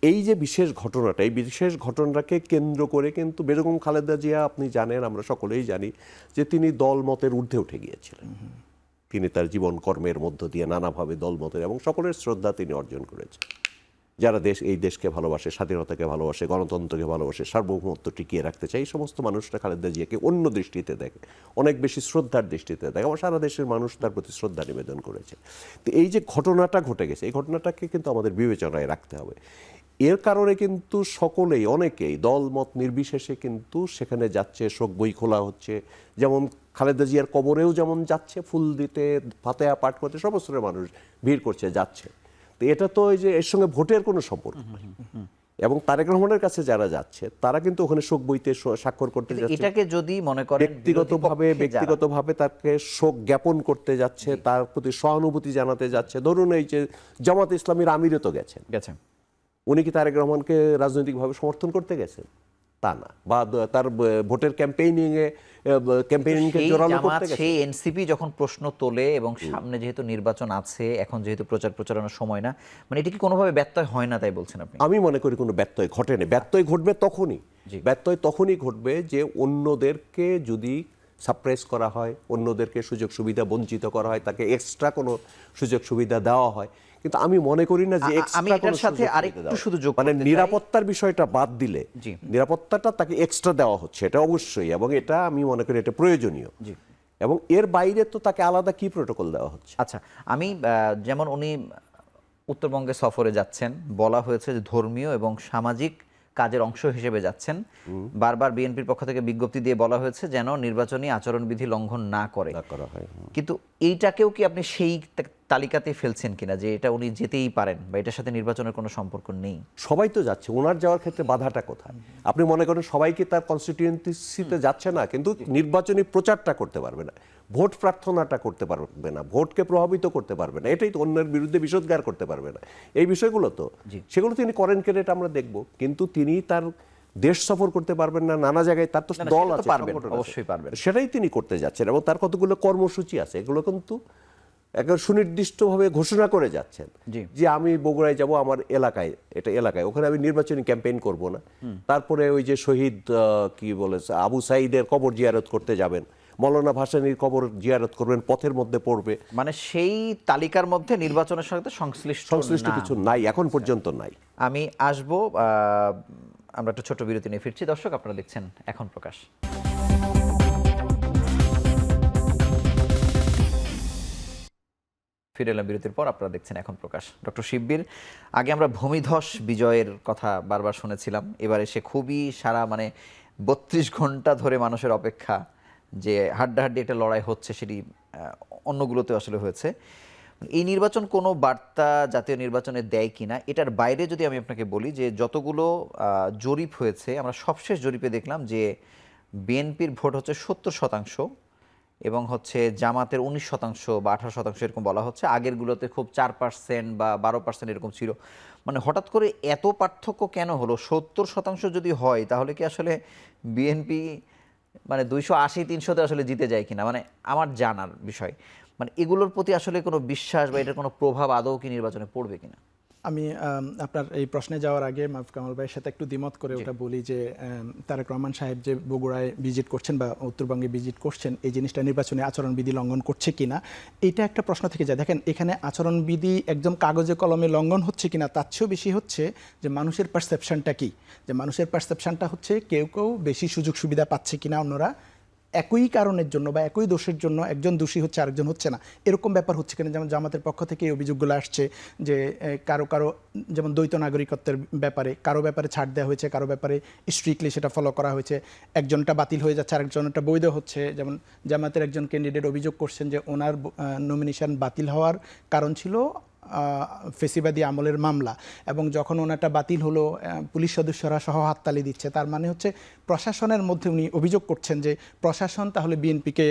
এই যে বিশেষ ঘটনাটা, এই বিশেষ ঘটনাটাকে কেন্দ্র করে কিন্তু বেগম খালেদা জিয়া, আপনি জানেন, আমরা সকলেই জানি যে তিনি দল মতের ঊর্ধ্বে উঠে গিয়েছিলেন। তিনি তার জীবন কর্মের মধ্য দিয়ে নানাভাবে দল মতের এবং সকলের শ্রদ্ধা তিনি অর্জন করেছেন। যারা এই দেশকে ভালোবাসে, স্বাধীনতাকে ভালোবাসে, গণতন্ত্রকে ভালোবাসে, সার্বভৌমত্ব টিকিয়ে রাখতে চায়, এই সমস্ত মানুষরা খালেদা জিয়াকে অন্য দৃষ্টিতে দেখে, অনেক বেশি শ্রদ্ধার দৃষ্টিতে দেখে। আমার সারা দেশের মানুষ তার প্রতি শ্রদ্ধা নিবেদন করেছে। তো এই যে ঘটনাটা ঘটে গেছে, এই ঘটনাটাকে কিন্তু আমাদের বিবেচনায় রাখতে হবে। এর কারণে কিন্তু সকলেই, অনেকেই দলমত নির্বিশেষে কিন্তু সেখানে যাচ্ছে, শোক বই খোলা হচ্ছে। যেমন খালেদা জিয়ার কবরেও যেমন যাচ্ছে ফুল দিতে, ফাতেহা পাঠ করতে, সমস্ত মানুষ ভিড় করছে, যাচ্ছে। তো এটা তো এই যে এর সঙ্গে ভোটের কোনো সম্পর্ক নেই। এবং তারেক রহমানের কাছে যারা যাচ্ছে তারা কিন্তু ওখানে শোক বইতে স্বাক্ষর করতে যাচ্ছে, এটাকে যদি মনে করেন ব্যক্তিগতভাবে তাকে শোক জ্ঞাপন করতে যাচ্ছে, তার প্রতি সহানুভূতি জানাতে যাচ্ছে। ধরুন এই যে জামাত ইসলামীর আমিরও তো গেছেন, উনি কি তারেক রহমানকে রাজনৈতিকভাবে সমর্থন করতে গেছেন? তা না, বা তার ভোটের ক্যাম্পেইনিংকে জোরালো করতে গেছেন। সেই এনসিপি যখন প্রশ্ন তোলে এবং সামনে যেহেতু নির্বাচন আছে, এখন যেহেতু প্রচারণার সময় না, মানে এটা কি কোনোভাবে ব্যত্যয় হয় না তাই বলছেন আপনি? আমি মনে করি কোনো ব্যত্যয় ঘটেনি। ব্যত্যয় ঘটবে তখনই ঘটবে যে অন্যদেরকে যদি সাপ্রেস করা হয়, অন্যদেরকে সুযোগ সুবিধা বঞ্চিত করা হয়, তাকে এক্সট্রা কোনো সুযোগ সুবিধা দেওয়া হয়। কিন্তু আমি মনে করি না যে আমি এটার সাথে আরেকটু শুধু যোগ মানে করতে চাই। নিরাপত্তার বিষয়টা বাদ দিলে নিরাপত্তাটা তাকে এক্সট্রা দেওয়া হচ্ছে, এটা অবশ্যই, এবং এটা আমি মনে করি এটা প্রয়োজনীয়। এবং এর বাইরে তো তাকে আলাদা কি প্রোটোকল দেওয়া হচ্ছে? আচ্ছা, আমি যেমন উনি উত্তরবঙ্গে সফরে যাচ্ছেন, বলা হয়েছে যে ধর্মীয় এবং সামাজিক কাজের অংশ হিসেবে যাচ্ছেন। বারবার বিএনপির পক্ষ থেকে বিজ্ঞপ্তি দিয়ে বলা হয়েছে যেন নির্বাচনী আচরণবিধি লঙ্ঘন না করা হয়। কিন্তু এইটাকেও কি আপনি সেই তালিকাতে ফেলছেন কিনা যে এটা উনি যেতেই পারেন বা এটার সাথে নির্বাচনের কোনো সম্পর্ক নেই? সবাই তো যাচ্ছে, ওনার যাওয়ার ক্ষেত্রে বাধাটা কোথায়? আপনি মনে করেন সবাইকে তার কনস্টিটিউয়েন্সিতে যাচ্ছে না, কিন্তু নির্বাচনী প্রচারটা করতে পারবে না, ভোট প্রার্থনাটা করতে পারবে না, ভোটকে প্রভাবিত করতে পারবে না, এটাই তো, অন্যের বিরুদ্ধে বিষোদ্গার করতে পারবে না। এই বিষয়গুলো তো, সেগুলো তিনি করেন কেন এটা আমরা দেখব। কিন্তু তিনি তার দেশ সফর করতে পারবেন না, নানা জায়গায় তার তো দল আছে, অবশ্যই পারবেন, সেটাই তিনি করতে যাচ্ছেন। এবং তার কতগুলো কর্মসূচি আছে, এগুলো কিন্তু একবার সুনির্দিষ্টভাবে ঘোষণা করে যাচ্ছেন যে আমি বগুড়ায় যাব, আমার এলাকায়, ওখানে আমি নির্বাচনী ক্যাম্পেইন করব না। তারপরে ওই যে শহীদ কি বলে আবু সাঈদের কবর জিয়ারত করতে যাবেন, মৌলানা ভাসানীর কবর জিয়ারত করবেন, পথের মধ্যে পড়বে। মানে সেই তালিকার মধ্যে নির্বাচনের সাথে সংশ্লিষ্ট কিছু নাই, এখন পর্যন্ত নাই। আমি আসবো, আমরা একটা ছোট বিরতি নিয়ে ফিরছি। দর্শক, আপনারা দেখছেন এখন প্রকাশ। ফিরে এলাম বিরতির পর, আপনারা দেখছেন এখন প্রকাশ। ডক্টর শিববীর, আগে আমরা ভূমিধস বিজয়ের কথা বারবার শুনেছিলাম, এবার এসে খুবই সারা মানে 32 ঘন্টা ধরে মানুষের অপেক্ষা যে হাড্ডাহাড্ডি একটা লড়াই হচ্ছে, সেটি অন্যগুলোতে আসলে হয়েছে। এই নির্বাচন কোনো বার্তা জাতীয় নির্বাচনে দেয় কিনা, এটার বাইরে যদি আমি আপনাকে বলি যে যতগুলো জরিপ হয়েছে, আমরা সবশেষ জরিপে দেখলাম যে বিএনপির ভোট হচ্ছে 70% এবং হচ্ছে জামাতের 19% বা 18% এরকম বলা হচ্ছে। আগেরগুলোতে খুব 4% বা 12% এরকম ছিল। মানে হঠাৎ করে এত পার্থক্য কেন হলো? 70% যদি হয় তাহলে কি আসলে বিএনপি মানে 280-300-তে আসলে জিতে যায় কিনা, মানে আমার জানার বিষয়, মানে এগুলোর প্রতি আসলে কোনো বিশ্বাস বা এটার কোনো প্রভাব আদৌ কি নির্বাচনে পড়বে কিনা? আমি আপনার এই প্রশ্নে যাওয়ার আগে মাহফুজ কামাল ভাইয়ের সাথে একটু দ্বিমত করে ওটা বলি যে তারেক রহমান সাহেব যে বগুড়ায় ভিজিট করছেন বা উত্তরবঙ্গে ভিজিট করছেন, এই জিনিসটা নির্বাচনে আচরণবিধি লঙ্ঘন করছে কিনা, এটা একটা প্রশ্ন থেকে যায়। দেখেন, এখানে আচরণবিধি একদম কাগজে কলমে লঙ্ঘন হচ্ছে কিনা তার চেয়েও বেশি হচ্ছে যে মানুষের পারসেপশনটা কি, যে মানুষের পারসেপশনটা হচ্ছে কেউ বেশি সুযোগ সুবিধা পাচ্ছে কিনা, অন্যরা একই কারণের জন্য বা একই দোষের জন্য একজন দোষী হচ্ছে আরেকজন হচ্ছে না, এরকম ব্যাপার হচ্ছে কিনা। যেমন জামাতের পক্ষ থেকে এই অভিযোগগুলো আসছে যে কারো যেমন দ্বৈত নাগরিকত্বের ব্যাপারে কারো ব্যাপারে ছাড় দেওয়া হয়েছে, কারো ব্যাপারে স্ট্রিক্টলি সেটা ফলো করা হয়েছে, একজনটা বাতিল হয়ে যাচ্ছে আরেকজনটা বৈধ হচ্ছে। যেমন জামাতের একজন ক্যান্ডিডেট অভিযোগ করছেন যে ওনার নমিনেশন বাতিল হওয়ার কারণ ছিল ফেসিবাদী আমলের মামলা, এবং যখন ওনাটা বাতিল হলো পুলিশ সদস্যরা সহ হাততালি দিচ্ছে, তার মানে হচ্ছে প্রশাসনের মধ্যে উনি অভিযোগ করছেন যে প্রশাসন তাহলে বিএনপিকে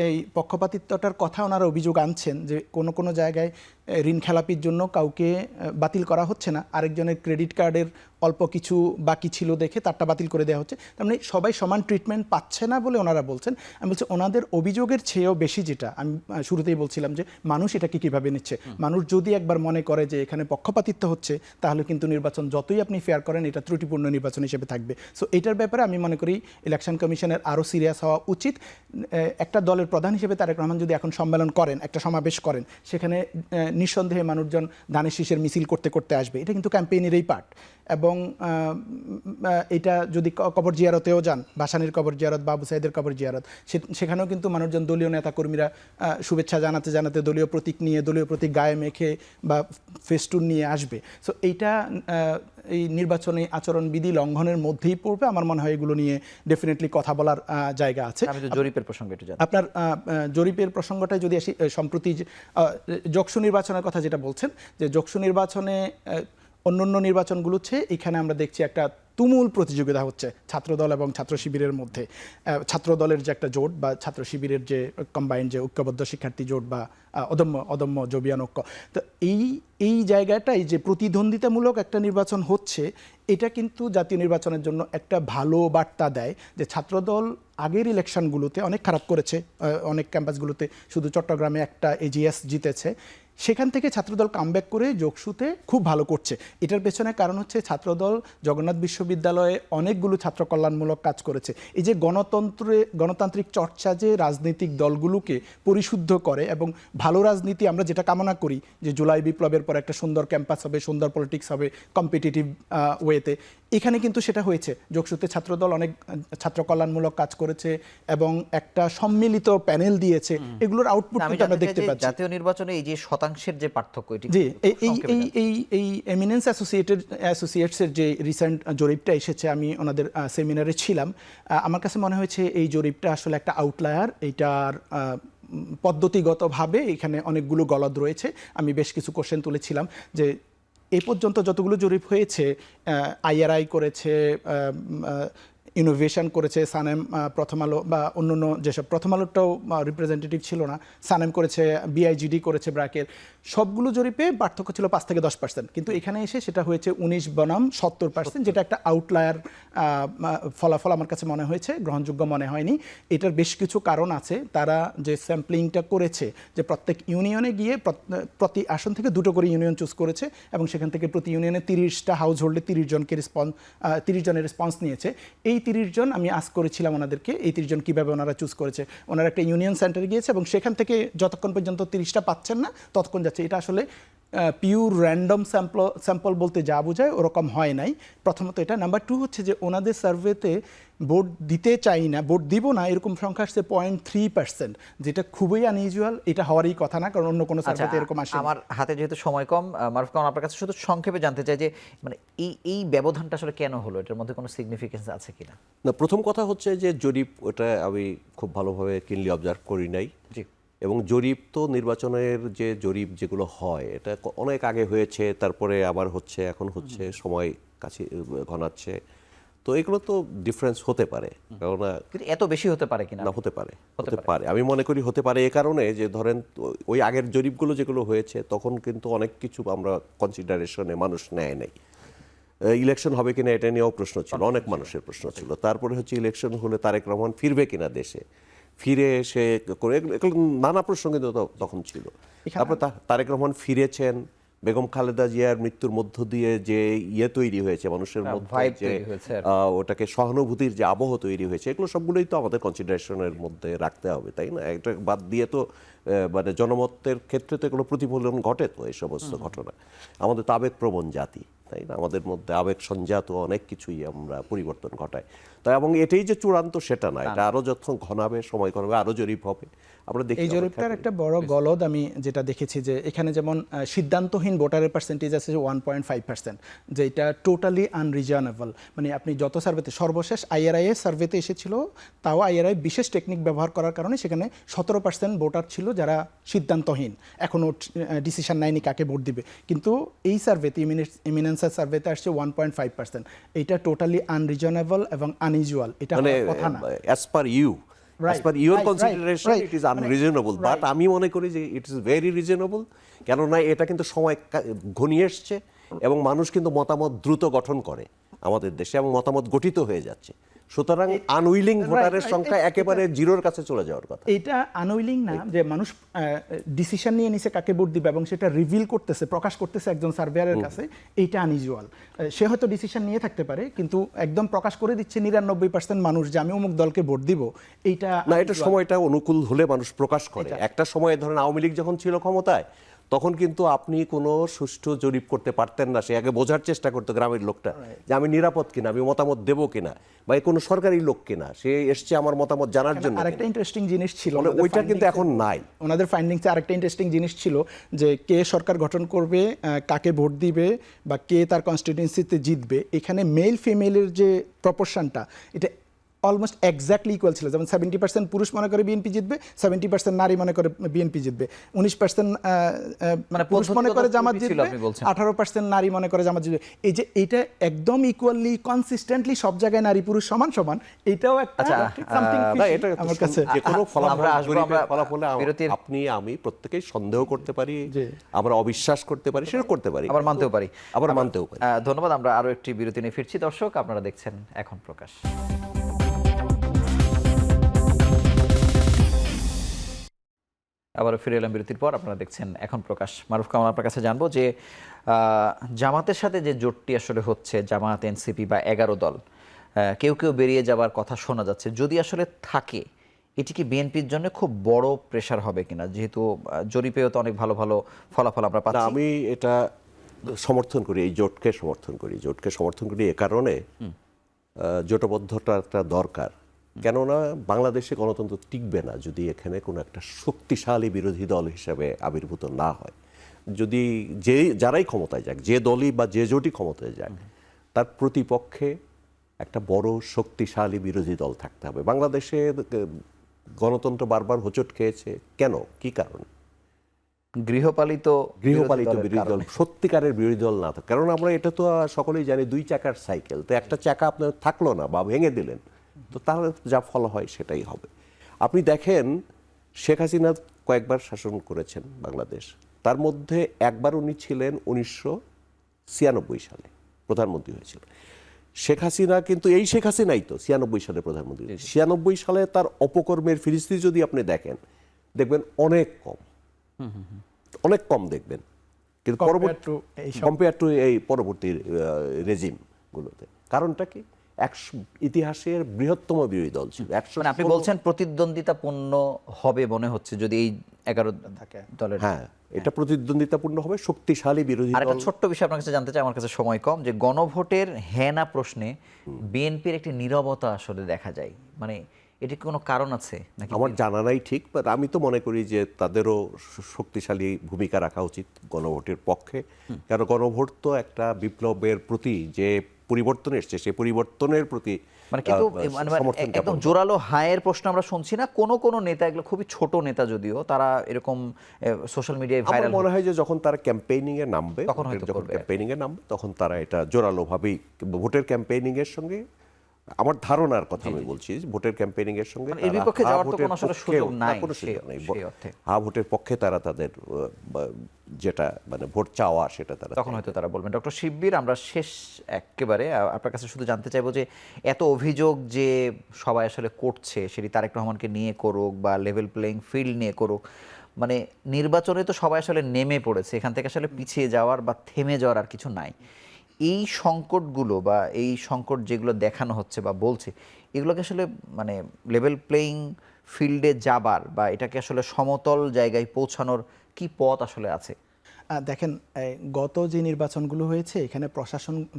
এই পক্ষপাতিত্বটার কথা ওনারা অভিযোগ আনছেন যে কোনো জায়গায় ঋণ খেলাপির জন্য কাউকে বাতিল করা হচ্ছে না, আরেকজনের ক্রেডিট কার্ডের অল্প কিছু বাকি ছিল দেখে তারটা বাতিল করে দেওয়া হচ্ছে। তার মানে সবাই সমান ট্রিটমেন্ট পাচ্ছে না বলে ওনারা বলছেন। আমি বলছি ওনাদের অভিযোগের চেয়েও বেশি যেটা আমি শুরুতেই বলছিলাম যে মানুষ এটাকে কীভাবে নিচ্ছে। মানুষ যদি একবার মনে করে যে এখানে পক্ষপাতিত্ব হচ্ছে, তাহলে কিন্তু নির্বাচন যতই আপনি ফেয়ার করেন এটা ত্রুটিপূর্ণ নির্বাচন হিসেবে থাকবে। সো এটার ব্যাপারে আমি মনে করি ইলেকশন কমিশনের আরও সিরিয়াস হওয়া উচিত। একটা দলের প্রধান হিসেবে তারেক রহমান যদি এখন সম্মেলন করেন, একটা সমাবেশ করেন, সেখানে নিঃসন্দেহে মানুষজন ধানের শীষের মিছিল করতে করতে আসবে, এটা কিন্তু ক্যাম্পেইনেরই পার্ট। এবং এটা যদি কবর জিয়ারতেও যান, ভাসানীর কবর জিয়ারত, বাবু সাইদের কবর জিয়ারত, সেখানেও কিন্তু মানুষজন দলীয় নেতাকর্মীরা শুভেচ্ছা জানাতে জানাতে দলীয় প্রতীক নিয়ে, দলীয় প্রতীক গায়ে মেখে বা ফেস্টুন নিয়ে আসবে। সো এইটা এই নির্বাচনী আচরণবিধি লঙ্ঘনের মধ্যেই পড়বে। আমার মনে হয় এগুলো নিয়ে ডেফিনেটলি কথা বলার জায়গা আছে। আমি তো জরিপের প্রসঙ্গে একটু জানি। আপনার জরিপের প্রসঙ্গটায় যদি আসি, সম্প্রতি যোগসু নির্বাচনের কথা যেটা বলছেন, যে যোগসু নির্বাচনে অন্যান্য নির্বাচনগুলো চেয়ে এখানে আমরা দেখছি একটা তুমুল প্রতিযোগিতা হচ্ছে ছাত্রদল এবং ছাত্র শিবিরের মধ্যে। ছাত্রদলের যে একটা জোট বা ছাত্র শিবিরের যে কম্বাইন্ড যে ঐক্যবদ্ধ শিক্ষার্থী জোট বা অদম্য জবিয়ান ঐক্য, তো এই জায়গাটাই যে প্রতিদ্বন্দ্বিতামূলক একটা নির্বাচন হচ্ছে, এটা কিন্তু জাতীয় নির্বাচনের জন্য একটা ভালো বার্তা দেয় যে ছাত্রদল আগের ইলেকশনগুলোতে অনেক খারাপ করেছে, অনেক ক্যাম্পাসগুলোতে শুধু চট্টগ্রামে একটা এজিএস জিতেছে, সেখান থেকে ছাত্রদল কামব্যাক করে যোগসুতে খুব ভালো করছে। এটার পেছনে কারণ হচ্ছে ছাত্রদল জগন্নাথ বিশ্ববিদ্যালয়ে অনেকগুলো ছাত্র কল্যাণমূলক কাজ করেছে। এই যে গণতান্ত্রিক চর্চা যে রাজনৈতিক দলগুলোকে পরিশুদ্ধ করে এবং ভালো রাজনীতি আমরা যেটা কামনা করি যে জুলাই বিপ্লবের পর একটা সুন্দর ক্যাম্পাস হবে, সুন্দর পলিটিক্স হবে কম্পিটিটিভ ওয়েতে, এখানে কিন্তু সেটা হয়েছে। যোগসুতে ছাত্রদল অনেক ছাত্র কল্যাণমূলক কাজ করেছে এবং একটা সম্মিলিত প্যানেল দিয়েছে, এগুলোর আউটপুট আমরা দেখতে পাচ্ছি। জাতীয় নির্বাচনে এই যে শতাংশের যে পার্থক্য, এটি জি, এই এমিনেন্স অ্যাসোসিয়েটসের যে রিসেন্ট জরিপটা এসেছে, আমি ওনাদের সেমিনারে ছিলাম, আমার কাছে মনে হয়েছে এই জরিপটা আসলে একটা আউটলায়ার। এইটার পদ্ধতিগতভাবে এখানে অনেকগুলো গলদ রয়েছে। আমি বেশ কিছু কোশ্চেন তুলেছিলাম যে এই পর্যন্ত যতগুলো জরিপ হয়েছে, আইআরআই করেছে, ইনোভেশন করেছে, সানেম, প্রথম আলো বা অন্যান্য যেসব, প্রথম আলোটাও রিপ্রেজেন্টেটিভ ছিল না, সানেম করেছে, বিআইজিডি করেছে, ব্র্যাকের, সবগুলো জরিপে পার্থক্য ছিল 5 থেকে 10%, কিন্তু এখানে এসে সেটা হয়েছে 19 বনাম 70%, যেটা একটা আউটলায়ার ফলাফল আমার কাছে মনে হয়েছে, গ্রহণযোগ্য মনে হয়নি। এটার বেশ কিছু কারণ আছে। তারা যে স্যাম্পলিংটা করেছে, যে প্রত্যেক ইউনিয়নে গিয়ে প্রতি আসন থেকে 2টো করে ইউনিয়ন চুজ করেছে এবং সেখান থেকে প্রতি ইউনিয়নে 30টা হাউস হোল্ডে 30 জনের রেসপন্স নিয়েছে। এই 30 জন আমি আস্ক করেছিলাম ওনাদেরকে, এই 30 জন কীভাবে ওনারা চুজ করেছে। ওনারা একটা ইউনিয়ন সেন্টারে গিয়েছে এবং সেখান থেকে যতক্ষণ পর্যন্ত 30টা পাচ্ছেন না ততক্ষণ যাচ্ছে। এটা আসলে পিওর র্যান্ডম স্যাম্পল বলতে যা বোঝায় ওরকম হয় নাই, প্রথমত এটা। নাম্বার 2 হচ্ছে যে ওনাদের সার্ভেতে ভোট দিতে চাই না, ভোট দিব না, এরকম সংখ্যা আসছে 0.3%, যেটা খুবই আনইউজুয়াল। এটা হওয়ারই কথা না, কারণ অন্য কোনো সার্ভেতে এরকম আসে। আমার হাতে যেহেতু সময় কম, মারুফ খান, আপনার কাছে শুধু সংক্ষেপে জানতে চাই যে মানে এই ব্যবধানটা আসলে কেন হলো, এটার মধ্যে কোনো সিগনিফিকেন্স আছে কিনা? না, প্রথম কথা হচ্ছে যে জরিপ, ওটা আমি খুব ভালোভাবে কিনলি অবজার্ভ করি নাই। জি। এবং জরিপ তো নির্বাচনের যে জরিপ যেগুলো হয়, এটা অনেক আগে হয়েছে, তারপরে আবার হচ্ছে, এখন হচ্ছে, সময় কাছে ঘনাচ্ছে, তো এগুলো তো ডিফারেন্স হতে পারে। কেননা কিন্তু এত বেশি হতে পারে কিনা? না, হতে পারে, আমি মনে করি হতে পারে। এ কারণে যে ধরেন ওই আগের জরিপগুলো যেগুলো হয়েছে তখন কিন্তু অনেক কিছু আমরা কনসিডারেশনে মানুষ নেয় নাই। ইলেকশন হবে কিনা এটা নিয়েও প্রশ্ন ছিল, অনেক মানুষের প্রশ্ন ছিল। তারপরে হচ্ছে ইলেকশন হলে তারেক রহমান ফিরবে কিনা দেশে, ফিরে এসে করে, এগুলো নানা প্রশ্ন কিন্তু তখন ছিল। তারপরে তারেক রহমান ফিরেছেন, বেগম খালেদা জিয়ার মৃত্যুর মধ্য দিয়ে যে তৈরি হয়েছে মানুষের মধ্যে, যে ওটাকে সহানুভূতির যে আবহ তৈরি হয়েছে, এগুলো সবগুলোই তো আমাদের কনসিডারেশনের মধ্যে রাখতে হবে, তাই না? এটা বাদ দিয়ে তো মানে জনমতের ক্ষেত্রে তো এগুলো প্রতিফলন ঘটে, তো এই সমস্ত ঘটনা। আমাদের তো আবেগপ্রবণ জাতি, তাই না? আমাদের মধ্যে আবেগ সঞ্জাত অনেক কিছুই আমরা পরিবর্তন ঘটাই। তাই এবং এটাই যে চূড়ান্ত সেটা না, এটা আরো যখন ঘনাবে, সময় ঘনাবে, আরো জরিপ হবে, আমরা দেখি। এই জরিপটার একটা বড় গলদ আমি যেটা দেখেছি, যে এখানে যেমন সিদ্ধান্তহীন ভোটারের পার্সেন্টেজ আছে 1.5%, যে এটা টোটালি আনরিজনেবল। মানে আপনি যত সার্ভেতে, সর্বশেষ আইআরআই সার্ভেতে এসেছিল, তাও আইআরআই বিশেষ টেকনিক ব্যবহার করার কারণে সেখানে 17% ভোটার ছিল যারা সিদ্ধান্তহীন, এখনও ডিসিশন নেয়নি কাকে ভোট দিবে। কিন্তু এই সার্ভেতে, ইমিনেন্সের সার্ভেতে আসছে 1.5%। এটা টোটালি আনরিজনেবল এবং আনইউজুয়াল, এটা মানে কথা না। As per you Right, as per your right, consideration right, it is unreasonable, but আমি মনে করি যে it is very reasonable, কেননা এটা কিন্তু সময় ঘনিয়ে এসছে এবং মানুষ কিন্তু মতামত দ্রুত গঠন করে আমাদের দেশে এবং মতামত গঠিত হয়ে যাচ্ছে, সুতরাং আনউইলিং ভোটারের সংখ্যা একেবারে জিরোর কাছে চলে যাওয়ার কথা। এটা আনউইলিং না, যে মানুষ ডিসিশন নিয়ে নিছে কাকে ভোট দিবে এবং সেটা রিভিল করতেছে, প্রকাশ করতেছে একজন সার্ভেয়ারের কাছে, এইটা আনইউজুয়াল। সে হয়তো ডিসিশন নিয়ে থাকতে পারে কিন্তু একদম প্রকাশ করে দিচ্ছে 99% মানুষ যে আমি অমুক দলকে ভোট দিব, এইটা না, এটা সময়টা অনুকূল হলে মানুষ প্রকাশ করে। একটা সময় ধরেন আওয়ামী লীগ যখন ছিল ক্ষমতায় তখন কিন্তু আপনি কোনো সুষ্ঠু জরিপ করতে পারতেন না, সে আগে বোঝার চেষ্টা করতো গ্রামের লোকটা যে আমি নিরাপদ কিনা, আমি মতামত দেবো কিনা, বা কোনো সরকারি লোক কিনা, সে এসছে আমার মতামত জানার জন্য। আরেকটা ইন্টারেস্টিং জিনিস ছিল ওইটা কিন্তু এখন নাই। ওনাদের ফাইন্ডিংসে আরেকটা ইন্টারেস্টিং জিনিস ছিল যে কে সরকার গঠন করবে, কাকে ভোট দিবে বা কে তার কনস্টিটিউয়েন্সিতে জিতবে, এখানে মেল ফিমেলের যে প্রপোর্শনটা এটা অলমোস্ট এক্স্যাক্টলি ইকুয়াল ছিল। যেমন 70% পুরুষ মনে করে বিএনপি জিতবে, 70% নারী মনে করে বিএনপি জিতবে, 19% মানে পুরুষ মনে করে জামাত ছিল, জিতবে, আপনি বলছেন। 18% নারী মনে করে জামাত জিতবে। এই যে এইটা একদম ইকুয়ালি কনসিস্টেন্টলি সব জায়গায় নারী পুরুষ সমান সমান, এটাও একটা আচ্ছা, something না, fishy এটা আমার কাছে। যে কোনো আমরা আসবো, আমরা ফলাফলে বিরতির- আপনি আমি প্রত্যেকেই সন্দেহ করতে পারি, জি। আমরা অবিশ্বাস করতে পারি, সেটা করতে পারি, আবার মানতেও পারি, আবার মানতেও পারি। ধন্যবাদ। আমরা আরো একটি বিরতি নিয়ে ফিরছি। দর্শক, আপনারা দেখছেন এখন প্রকাশ। আবারও ফিরে এলাম বিরতির পর। আপনারা দেখছেন এখন প্রকাশ। মারুফ কামাল, আপনার কাছে জানবো যে জামাতের সাথে যে জোটটি আসলে হচ্ছে, জামাত, এনসিপি বা 11 দল, কেউ কেউ বেরিয়ে যাবার কথা শোনা যাচ্ছে, যদি আসলে থাকে এটি কি বিএনপির জন্য খুব বড় প্রেশার হবে কিনা? যেহেতু জরিপেও তো অনেক ভালো ভালো ফলাফল আমরা না, পাচ্ছি। আমি এটা সমর্থন করি, এই জোটকে সমর্থন করি এ কারণে জোটবদ্ধতাটা দরকার। কেননা বাংলাদেশে গণতন্ত্র টিকবে না যদি এখানে কোনো একটা শক্তিশালী বিরোধী দল হিসেবে আবির্ভূত না হয়। যদি যারাই ক্ষমতায় যাক, যে দলই বা যে জোটই ক্ষমতায় যাক, তার প্রতিপক্ষে একটা বড় শক্তিশালী বিরোধী দল থাকতে হবে। বাংলাদেশে গণতন্ত্র বারবার হোঁচট খেয়েছে কেন, কি কারণে? গৃহপালিত বিরোধী দল, সত্যিকারের বিরোধী দল না থাকে। কারণ আমরা এটা তো সকলেই জানি, 2 চাকার সাইকেল, তো একটা চাকা আপনার থাকলো না বা ভেঙে দিলেন, তো তাহলে যা ফল হয় সেটাই হবে। আপনি দেখেন শেখ হাসিনা কয়েকবার শাসন করেছেন বাংলাদেশ, তার মধ্যে একবার উনি ছিলেন 1996 সালে প্রধানমন্ত্রী হয়েছিল। শেখ হাসিনা কিন্তু এই শেখ হাসিনাই তো 96 সালে প্রধানমন্ত্রী। 96 সালে তার অপকর্মের ফিরিস্তি যদি আপনি দেখবেন অনেক কম দেখবেন, কিন্তু কম্পেয়ার টু এই পরবর্তী রেজিমগুলোতে। কারণটা কি? ইতিহাসের বৃহত্তম বিরোধী দল ছিল। মানে আপনি বলছেন প্রতিদ্বন্দ্বিতাপূর্ণ হবে মনে হচ্ছে যদি এই 11 দলের। হ্যাঁ, এটা প্রতিদ্বন্দ্বিতাপূর্ণ হবে, শক্তিশালী বিরোধী আর দল। একটা ছোট্ট বিষয় আপনার কাছে জানতে চাই, আমার কাছে সময় কম, যে গণভোটের হ্যাঁ না প্রশ্নে বিএনপির একটি নীরবতা আসলে দেখা যায়, মানে এটি কোনো কারণ আছে নাকি? আমার জানা নাই ঠিক, বাট আমি তো মনে করি যে তাদেরও শক্তিশালী ভূমিকা রাখা উচিত গণভোটের পক্ষে। কারণ গণভোট তো একটা বিপ্লবের প্রতি যে পরিবর্তন এসছে, সেই পরিবর্তনের প্রতি মানে কিন্তু একদম জোরালো হায়ের প্রশ্ন আমরা শুনছি না। কোন নেতা, এগুলো খুবই ছোট নেতা যদিও, তারা এরকম সোশ্যাল মিডিয়ায় ভাইরাল, মনে হয় যে যখন তারা ক্যাম্পেইনিং এ নামবে, তখন তারা এটা জোরালো ভাবেই ভোটের ক্যাম্পেইনিং এর সঙ্গে, আমার ধারণার কথা আমি বলছি, ভোটের ক্যাম্পেইনিং এর সঙ্গে এর বিপক্ষে যাওয়ার তো কোনো আসলে সুযোগ নাই সেই অর্থে। ভোটের পক্ষে তারা তাদের যেটা মানে ভোট চাওয়া সেটা তারা তখন হয়তো তারা বলবেন। ডক্টর শিববীর, আমরা শেষ একেবারে আপনার কাছে শুধু জানতে চাইবো যে এত অভিযোগ যে সবাই আসলে করছে, সেটি তারেক রহমানকে নিয়ে করুক বা লেভেল প্লেইং ফিল্ড নিয়ে করুক, মানে নির্বাচনে তো সবাই আসলে নেমে পড়েছে, এখান থেকে আসলে পিছিয়ে যাওয়ার বা থেমে যাওয়ার আর কিছু নাই। এই সংকটগুলো বা এই সংকট যেগুলো দেখানো হচ্ছে বা বলছে, এগুলোকে আসলে মানে লেভেল প্লেইং ফিল্ডে যাবার বা এটাকে আসলে সমতল জায়গায় পৌঁছানোর কি পথ আসলে আছে? দেখেন, গত যে নির্বাচনগুলো হয়েছে এখানে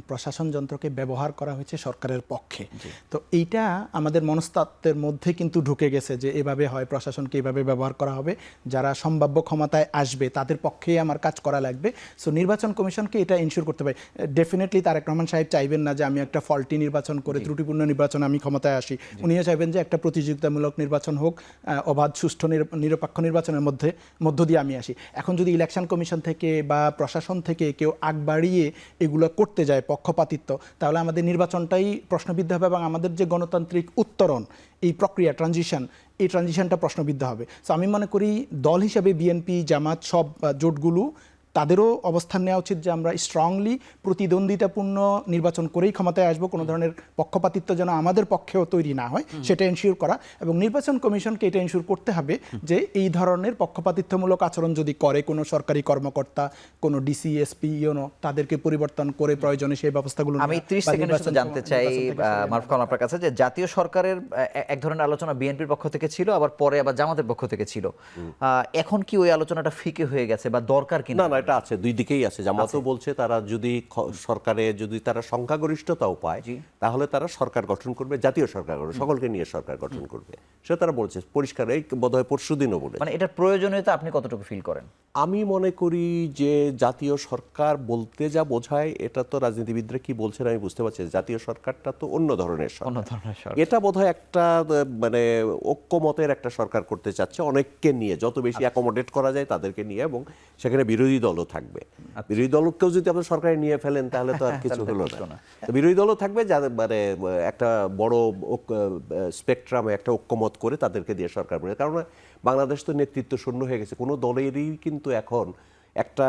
প্রশাসন যন্ত্রকে ব্যবহার করা হয়েছে সরকারের পক্ষে। তো এইটা আমাদের মনস্তাত্ত্বের মধ্যে কিন্তু ঢুকে গেছে যে এভাবে হয়, প্রশাসনকে এভাবে ব্যবহার করা হবে, যারা সম্ভাব্য ক্ষমতায় আসবে তাদের পক্ষেই আমার কাজ করা লাগবে। সো নির্বাচন কমিশনকে এটা ইনশিওর করতে হবে। ডেফিনেটলি তারেক রহমান সাহেব চাইবেন না যে আমি একটা ফল্টি নির্বাচন করে ত্রুটিপূর্ণ নির্বাচন আমি ক্ষমতায় আসি। উনিও চাইবেন যে একটা প্রতিযোগিতামূলক নির্বাচন হোক, অবাধ সুষ্ঠু নিরপেক্ষ নির্বাচনের মধ্য দিয়ে আমি আসি। এখন যদি ইলেকশন কমিশন থেকে থেকে বা প্রশাসন থেকে কেউ আগ বাড়িয়ে এগুলো করতে যায় পক্ষপাতিত্ব, তাহলে আমাদের নির্বাচনটাই প্রশ্নবিদ্ধ হবে এবং আমাদের যে গণতান্ত্রিক উত্তরণ, এই প্রক্রিয়া এই ট্রানজিশনটা প্রশ্নবিদ্ধ হবে। সো আমি মনে করি দল হিসাবে বিএনপি, জামাত, সব জোটগুলো তাদেরও অবস্থান নেওয়া উচিত যে আমরা স্ট্রংলি প্রতিদ্বন্দ্বিতাপূর্ণ নির্বাচন করেই ক্ষমতায় আসবো, কোনো ধরনের পক্ষপাতিত্ব যেন আমাদের পক্ষেও তৈরি না হয় সেটা এনশিওর করা, এবং নির্বাচন কমিশনকে এটা এনশিওর করতে হবে যে এই ধরনের পক্ষপাতিত্বমূলক আচরণ যদি করে কোনো সরকারি কর্মকর্তা, কোনো ডিসি, এসপি, ইউনো, তাদেরকে পরিবর্তন করে প্রয়োজনে সেই ব্যবস্থাগুলো আমি 30 সেকেন্ডে শুধু জানতে চাই মারুফ কালাম আপনার কাছে যে জাতীয় সরকারের এক ধরনের আলোচনা বিএনপির পক্ষ থেকে ছিল, আবার পরে আবার জামাতের পক্ষ থেকে ছিল, এখন কি ওই আলোচনাটা ফিকে হয়ে গেছে বা দরকার কিনা? না, এটা আছে, দুই দিকেই আছে। জামাতও বলছে তারা যদি সরকারে যদি তারা সংখ্যাগরিষ্ঠতাও পায় তাহলে তারা সরকার গঠন করবে, জাতীয় সরকার গঠন, সকলকে নিয়ে সরকার গঠন করবে, সেটা তারা বলছে পরিষ্কার। এই বোধহয় পরশুদিনও বলে। মানে এটার প্রয়োজনীয়তা আপনি কতটুকু ফিল করেন? আমি মনে করি যে জাতীয় সরকার বলতে যা বোঝায়, এটা তো রাজনীতিবিদরা কি বলছেন আমি বুঝতে পারছি। জাতীয় সরকারটা তো অন্য ধরনের সরকার, এটা বোধহয় একটা মানে ঐক্যমতের একটা সরকার করতে চাচ্ছে, অনেককে নিয়ে, যত বেশি অ্যাকোমোডেট করা যায় তাদেরকে নিয়ে, এবং সেখানে বিরোধী দলও থাকবে। বিরোধী দলকেও যদি আপনার সরকারে নিয়ে ফেলেন তাহলে তো আর কিছু হলো না। বিরোধী দলও থাকবে, যাদের মানে একটা বড় স্পেকট্রামে একটা ঐক্যমত করে তাদেরকে দিয়ে সরকার বলে। কারণ বাংলাদেশ তো নেতৃত্ব শূন্য হয়ে গেছে, কোনো দলেরই কিন্তু এখন একটা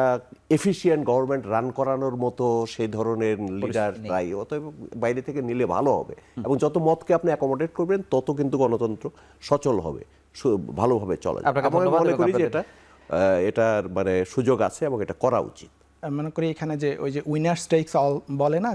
এফিশিয়েন্ট গভর্নমেন্ট রান করানোর মতো সেই ধরনের লিডার নাই। অতএব বাইরে থেকে নিলে ভালো হবে, এবং যত মতকে আপনি অ্যাকোমোডেট করবেন তত কিন্তু গণতন্ত্র সচল হবে, ভালোভাবে চলে। আমি মনে করি যে এটার মানে সুযোগ আছে এবং এটা করা উচিত। মনে করি এখানে যে ওই যে উইনার্স টেকস অল বলে না,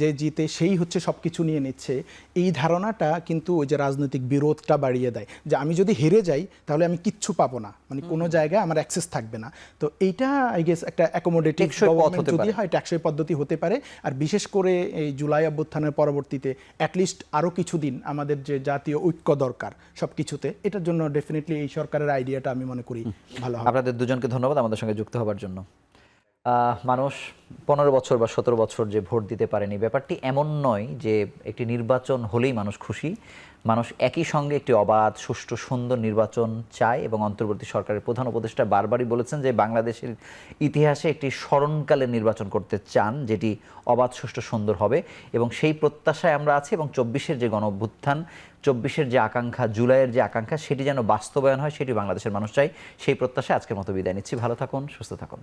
যে জিতে সেই হচ্ছে সব কিছু নিয়ে নিচ্ছে, এই ধারণাটা কিন্তু ওই যে রাজনৈতিক বিরোধটা বাড়িয়ে দেয়, যে আমি যদি হেরে যাই তাহলে আমি কিচ্ছু পাবো না, মানে কোনো জায়গায় আমার অ্যাক্সেস থাকবে না। তো এইটা আই গেস একটা অ্যাকোমোডেটিভ গভর্নমেন্ট যদি হয় টেকসই পদ্ধতি হতে পারে। আর বিশেষ করে এই জুলাই অভ্যুত্থানের পরবর্তীতে অ্যাটলিস্ট আরও কিছুদিন আমাদের যে জাতীয় ঐক্য দরকার সব কিছুতে, এটার জন্য ডেফিনেটলি এই সরকারের আইডিয়াটা আমি মনে করি ভালো হবে। আপনাদের দুজনকে ধন্যবাদ আমাদের সঙ্গে যুক্ত হবার জন্য। মানুষ 15 বছর বা 17 বছর যে ভোট দিতে পারেনি, ব্যাপারটি এমন নয় যে একটি নির্বাচন হলেই মানুষ খুশি। মানুষ একই সঙ্গে একটি অবাধ, সুষ্ঠু, সুন্দর নির্বাচন চায়, এবং অন্তর্বর্তী সরকারের প্রধান উপদেষ্টা বারবারই বলেছেন যে বাংলাদেশের ইতিহাসে একটি স্মরণকালের নির্বাচন করতে চান, যেটি অবাধ, সুষ্ঠু, সুন্দর হবে, এবং সেই প্রত্যাশায় আমরা আছি। এবং 24-এর যে গণঅভ্যুত্থান, 24-এর যে আকাঙ্ক্ষা, জুলাইয়ের যে আকাঙ্ক্ষা, সেটি যেন বাস্তবায়ন হয়, সেটি বাংলাদেশের মানুষ চাই। সেই প্রত্যাশায় আজকের মতো বিদায় নিচ্ছি। ভালো থাকুন, সুস্থ থাকুন।